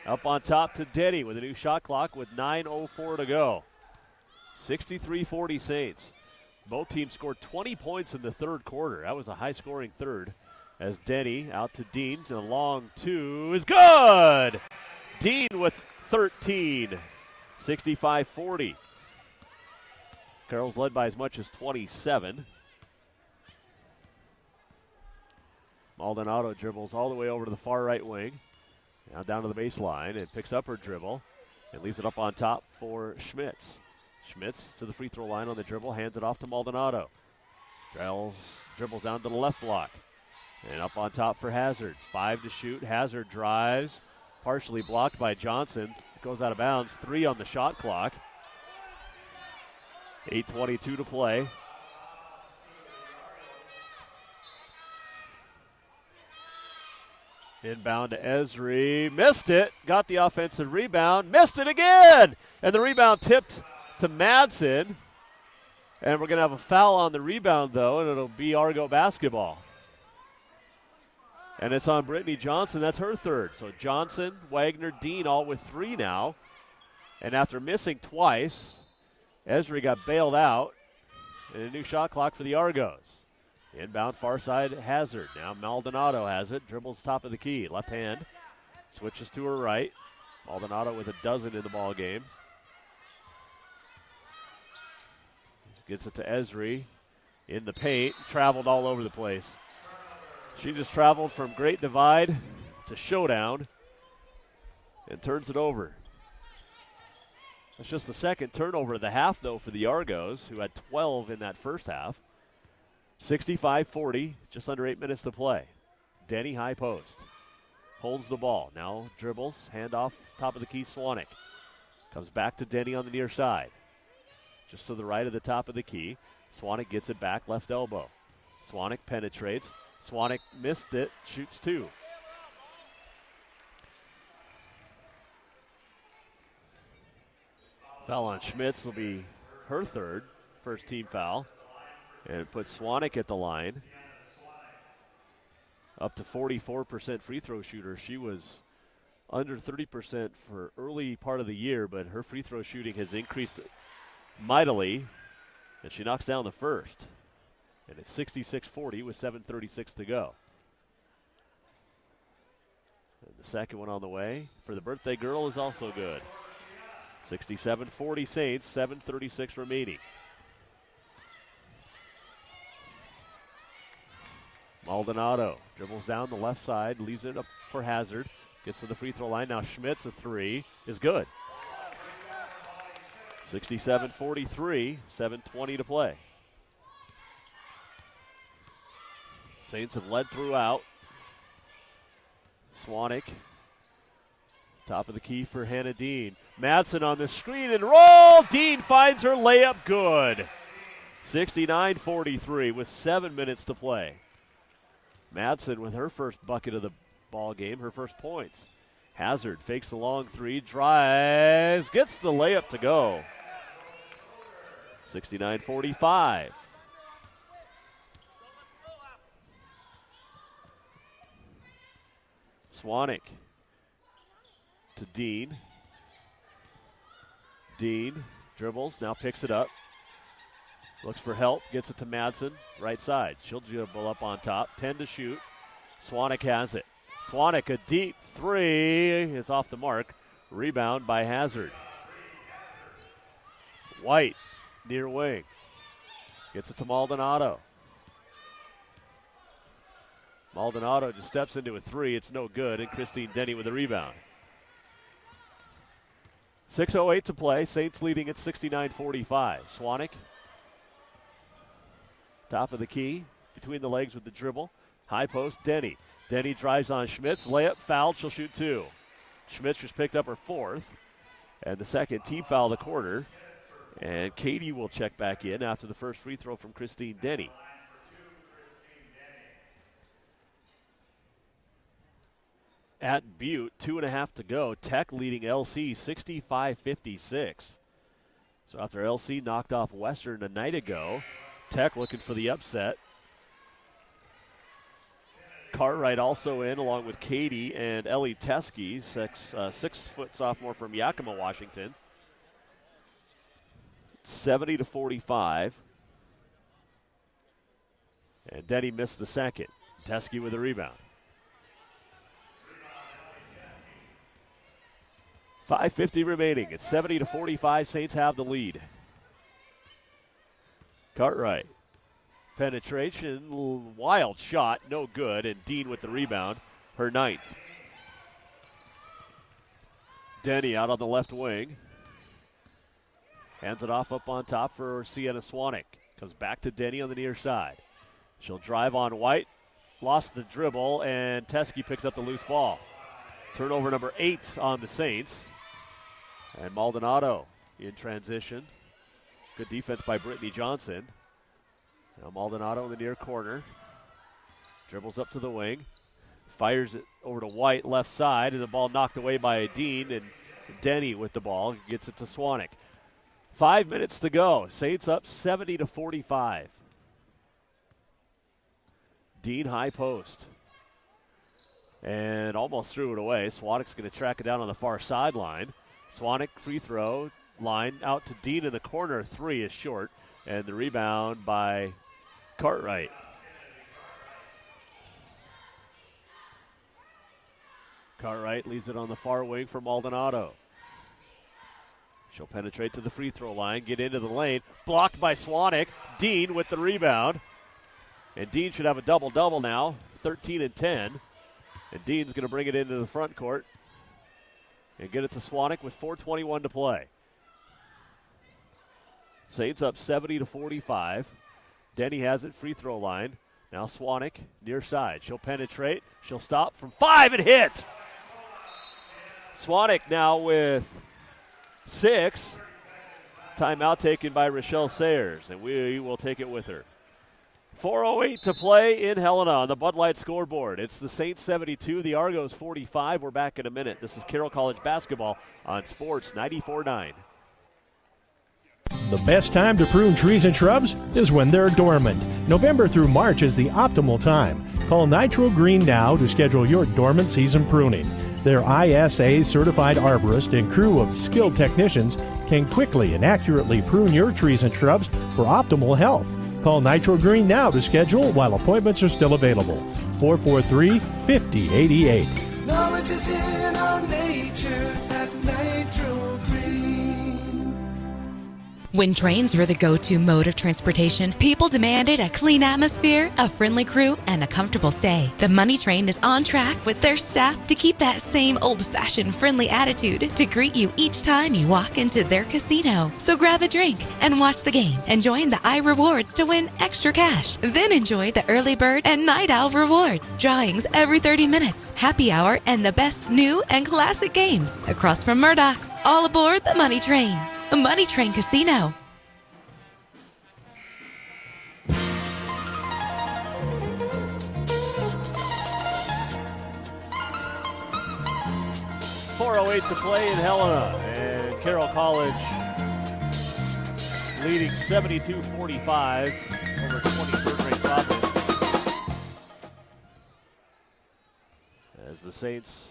Up on top to Denny with a new shot clock with 9:04 to go. 63-40 Saints. Both teams scored 20 points in the third quarter. That was a high-scoring third. As Denny out to Dean. A long two is good. Dean with 13. 65-40. Carroll's led by as much as 27. Maldonado dribbles all the way over to the far right wing. Now down to the baseline and picks up her dribble and leaves it up on top for Schmitz. Schmitz to the free throw line on the dribble, hands it off to Maldonado. Dribbles down to the left block. And up on top for Hazard. 5 to shoot. Hazard drives, partially blocked by Johnson. Goes out of bounds. 3 on the shot clock. 8:22 to play. Inbound to Esri. Missed it. Got the offensive rebound. Missed it again. And the rebound tipped to Madsen. And we're going to have a foul on the rebound, though, and it'll be Argo basketball. And it's on Brittany Johnson. That's her third. So Johnson, Wagner, Dean all with 3 now. And after missing twice, Esri got bailed out. And a new shot clock for the Argos. Inbound far side, Hazard. Now Maldonado has it. Dribbles top of the key. Left hand. Switches to her right. Maldonado with a dozen in the ball game. Gets it to Esri. In the paint. Traveled all over the place. She just traveled from Great Divide to Showdown and turns it over. That's just the second turnover of the half, though, for the Argos, who had 12 in that first half. 65-40, just under 8 minutes to play. Denny high post. Holds the ball. Now dribbles, handoff, top of the key, Swanek. Comes back to Denny on the near side. Just to the right of the top of the key. Swanek gets it back, left elbow. Swanek penetrates. Swanek missed it, shoots 2. Foul on Schmitz will be her third, first team foul. And it puts Swanek at the line. Up to 44% free throw shooter. She was under 30% for early part of the year, but her free throw shooting has increased mightily. And she knocks down the first. And it's 66-40 with 7:36 to go. And the second one on the way for the birthday girl is also good. 67-40 Saints, 7:36 remaining. Maldonado dribbles down the left side, leaves it up for Hazard. Gets to the free throw line. Now Schmitz, a 3 is good. 67-43, 7:20 to play. Saints have led throughout. Swanek, top of the key for Hannah Dean. Madsen on the screen and roll. Dean finds her layup good. 69-43 with 7 minutes to play. Madsen with her first bucket of the ball game, her first points. Hazard fakes the long 3, drives, gets the layup to go. 69-45. Swanek to Dean. Dean dribbles, now picks it up. Looks for help, gets it to Madsen, right side. She'll dribble up on top, 10 to shoot. Swanek has it. Swanek, a deep 3 is off the mark. Rebound by Hazard. White, near wing. Gets it to Maldonado. Maldonado just steps into a 3. It's no good, and Christine Denny with a rebound. 6:08 to play. Saints leading at 69-45. Swanek, top of the key, between the legs with the dribble. High post, Denny. Denny drives on Schmitz. Layup, fouled. She'll shoot 2. Schmitz just picked up her 4th. And the second team foul of the quarter. And Katie will check back in after the first free throw from Christine Denny. At Butte, 2.5 to go. Tech leading LC 65-56. So after LC knocked off Western a night ago, Tech looking for the upset. Cartwright also in, along with Katie and Ellie Teskey, 6-foot sophomore from Yakima, Washington. 70-45. And Denny missed the second. Teskey with a rebound. 5:50 remaining. It's 70-45. Saints have the lead. Cartwright. Penetration, wild shot, no good, and Dean with the rebound, her 9th. Denny out on the left wing. Hands it off up on top for Sienna Swanek. Comes back to Denny on the near side. She'll drive on White, lost the dribble, and Teskey picks up the loose ball. Turnover number 8 on the Saints. And Maldonado in transition. Good defense by Brittany Johnson. Now Maldonado in the near corner. Dribbles up to the wing. Fires it over to White, left side, and the ball knocked away by Dean. And Denny with the ball gets it to Swanek. 5 minutes to go. Saints up 70-45. Dean high post. And almost threw it away. Swanek's going to track it down on the far sideline. Swanek free throw line out to Dean in the corner. 3 is short. And the rebound by Cartwright. Cartwright leaves it on the far wing for Maldonado. She'll penetrate to the free throw line, get into the lane. Blocked by Swanek. Dean with the rebound. And Dean should have a double-double now, 13 and 10. And Dean's going to bring it into the front court and get it to Swanek with 4:21 to play. Saints up 70-45. Denny has it, free throw line. Now Swanek near side. She'll penetrate. She'll stop from 5 and hit. Swanek now with 6. Timeout taken by Rochelle Sayers, and we will take it with her. 4:08 to play in Helena on the Bud Light scoreboard. It's the Saints 72, the Argos 45. We're back in a minute. This is Carroll College basketball on Sports 94.9. The best time to prune trees and shrubs is when they're dormant. November through March is the optimal time. Call Nitro Green now to schedule your dormant season pruning. Their ISA certified arborist and crew of skilled technicians can quickly and accurately prune your trees and shrubs for optimal health. Call Nitro Green now to schedule while appointments are still available. 443-5088. Knowledge is in our nature at Nitro Green. When trains were the go-to mode of transportation, people demanded a clean atmosphere, a friendly crew, and a comfortable stay. The Money Train is on track with their staff to keep that same old-fashioned friendly attitude to greet you each time you walk into their casino. So grab a drink and watch the game and join the iRewards to win extra cash. Then enjoy the early bird and night owl rewards, drawings every 30 minutes, happy hour, and the best new and classic games across from Murdoch's. All aboard the Money Train. Money Train Casino. .408 to play in Helena, and Carroll College leading 72-45 over 23rd ranked Providence. As the Saints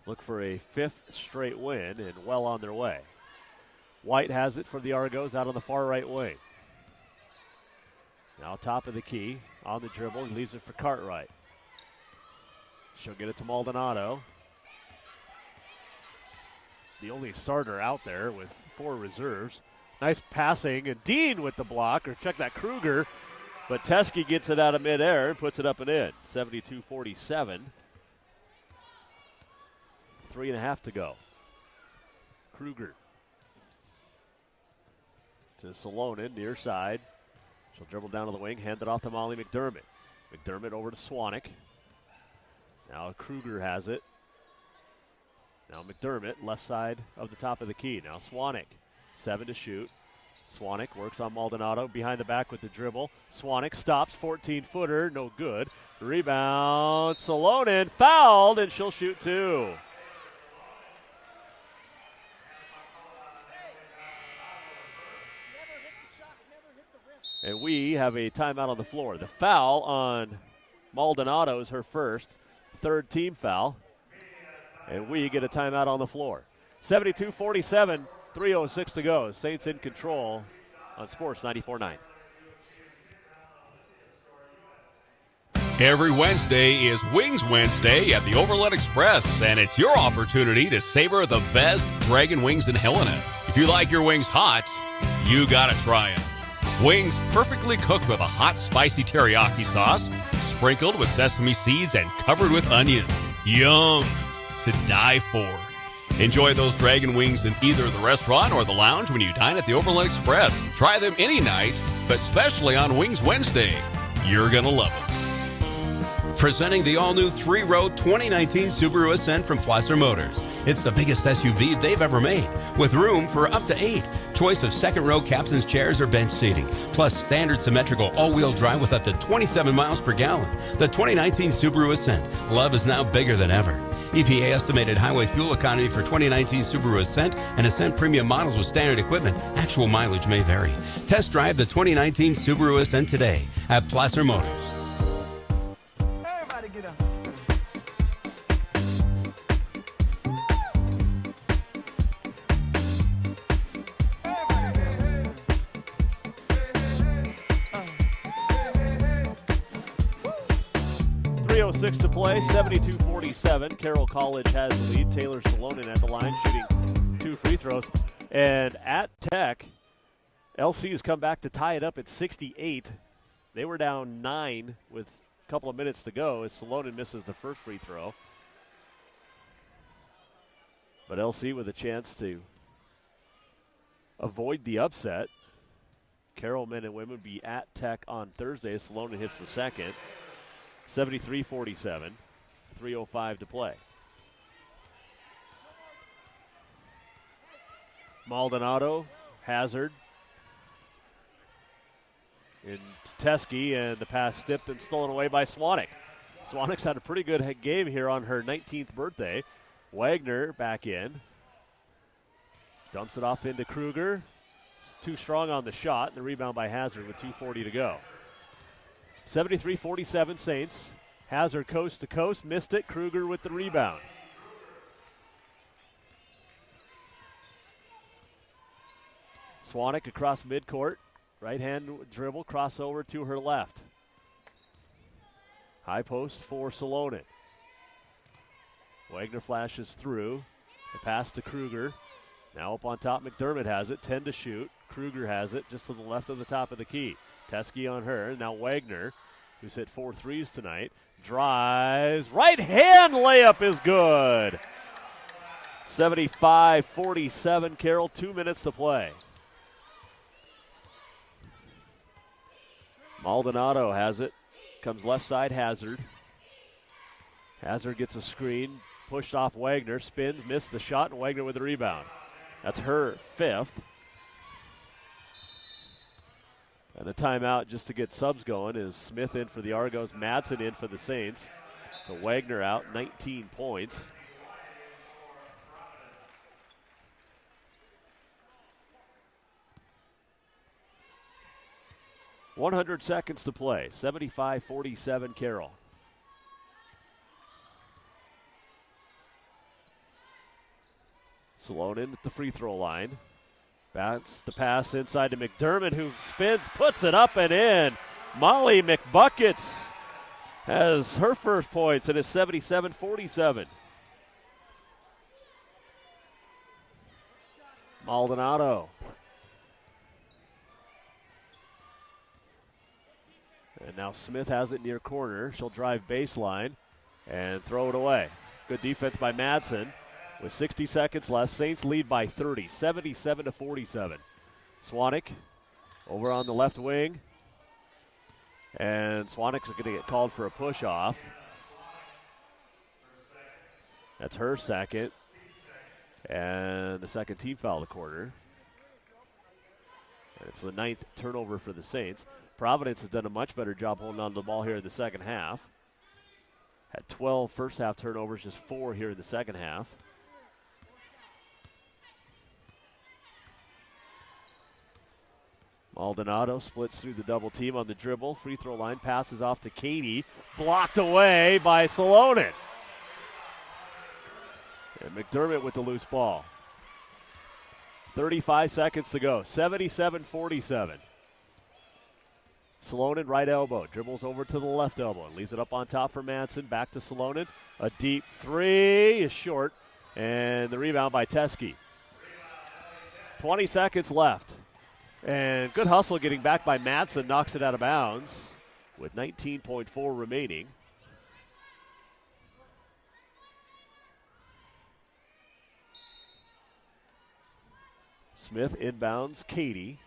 look for a 5th straight win and well on their way. White has it for the Argos out on the far right wing. Now top of the key on the dribble. He leaves it for Cartwright. She'll get it to Maldonado. The only starter out there with 4 reserves. Nice passing, and Dean with the block, or check that Kruger. But Teskey gets it out of midair and puts it up and in. 72-47. 3.5 to go. Kruger to Salonen, near side. She'll dribble down to the wing, hand it off to Molly McDermott. McDermott over to Swanek. Now Kruger has it. Now McDermott, left side of the top of the key. Now Swanek, 7 to shoot. Swanek works on Maldonado, behind the back with the dribble. Swanek stops, 14-footer, no good. Rebound, Salonen fouled, and she'll shoot 2. And we have a timeout on the floor. The foul on Maldonado is her first, third team foul. And we get a timeout on the floor. 72-47, 3:06 to go. Saints in control on Sports 94.9. Every Wednesday is Wings Wednesday at the Overland Express, and it's your opportunity to savor the best Dragon Wings in Helena. If you like your wings hot, you gotta try them. Wings perfectly cooked with a hot, spicy teriyaki sauce, sprinkled with sesame seeds and covered with onions. Yum! To die for. Enjoy those Dragon Wings in either the restaurant or the lounge when you dine at the Overland Express. Try them any night, but especially on Wings Wednesday. You're gonna love them. Presenting the all-new 3-row 2019 Subaru Ascent from Placer Motors. It's the biggest SUV they've ever made, with room for up to 8. Choice of second-row captain's chairs or bench seating, plus standard symmetrical all-wheel drive with up to 27 miles per gallon. The 2019 Subaru Ascent. Love is now bigger than ever. EPA estimated highway fuel economy for 2019 Subaru Ascent and Ascent Premium models with standard equipment. Actual mileage may vary. Test drive the 2019 Subaru Ascent today at Placer Motors. Everybody get up. 3:06 to play, 72-47. Carroll College has the lead. Taylor Salonen at the line shooting 2 free throws. And at Tech, LC has come back to tie it up at 68. They were down 9 with a couple of minutes to go as Salonen misses the first free throw. But LC with a chance to avoid the upset. Carroll men and women be at Tech on Thursday as Salonen hits the second. 73-47, 3:05 to play. Maldonado, Hazard, in Teske, and the pass tipped and stolen away by Swanek. Swanek's had a pretty good game here on her 19th birthday. Wagner back in. Dumps it off into Kruger. Too strong on the shot, and the rebound by Hazard with 2:40 to go. 73-47 Saints. Hazard coast to coast, missed it. Kruger with the rebound. Swanek across midcourt. Right hand dribble, crossover to her left. High post for Salonen. Wagner flashes through. The pass to Kruger. Now up on top, McDermott has it. 10 to shoot. Kruger has it just to the left of the top of the key. Teske on her. Now Wagner, who's hit 4 threes tonight, drives. Right hand layup is good. 75-47 Carroll. 2 minutes to play. Maldonado has it. Comes left side, Hazard. Hazard gets a screen. Pushed off Wagner. Spins, missed the shot, and Wagner with the rebound. That's her 5th. And the timeout just to get subs going is Smith in for the Argos, Madsen in for the Saints. So Wagner out, 19 points. .100 seconds to play, 75-47 Carroll. Salonen at the free throw line. Bats the pass inside to McDermott, who spins, puts it up and in. Molly McBuckets has her first points, and it's 77-47. Maldonado. And now Smith has it near corner. She'll drive baseline and throw it away. Good defense by Madsen. With 60 seconds left, Saints lead by 30, 77-47. Swanek over on the left wing. And Swanik's going to get called for a push-off. That's her second. And the second team foul of the quarter. And it's the 9th turnover for the Saints. Providence has done a much better job holding on to the ball here in the second half. Had 12 first-half turnovers, just 4 here in the second half. Maldonado splits through the double team on the dribble. Free throw line, passes off to Katie. Blocked away by Salonen. And McDermott with the loose ball. 35 seconds to go. 77-47. Salonen right elbow. Dribbles over to the left elbow and leaves it up on top for Madsen. Back to Salonen. A deep three is short. And the rebound by Teske. 20 seconds left. And good hustle getting back by Madsen. Knocks it out of bounds with 19.4 remaining. Smith inbounds Katie.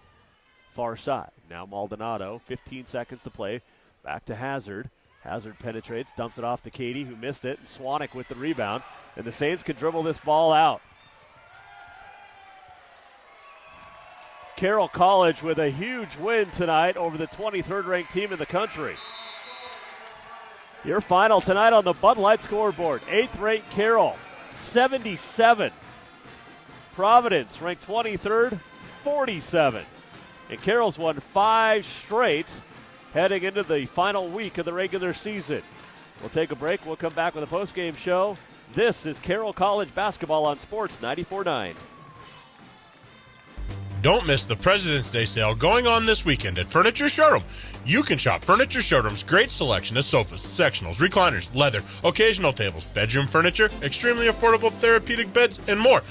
Far side. Now Maldonado. 15 seconds to play. Back to Hazard. Hazard penetrates. Dumps it off to Katie, who missed it. And Swanik with the rebound. And the Saints can dribble this ball out. Carroll College with a huge win tonight over the 23rd ranked team in the country. Your final tonight on the Bud Light scoreboard. 8th ranked Carroll, 77. Providence ranked 23rd, 47. And Carroll's won 5 straight heading into the final week of the regular season. We'll take a break. We'll come back with a post-game show. This is Carroll College basketball on Sports 94.9. Don't miss the President's Day sale going on this weekend at Furniture Showroom. You can shop Furniture Showroom's great selection of sofas, sectionals, recliners, leather, occasional tables, bedroom furniture, extremely affordable therapeutic beds, and more.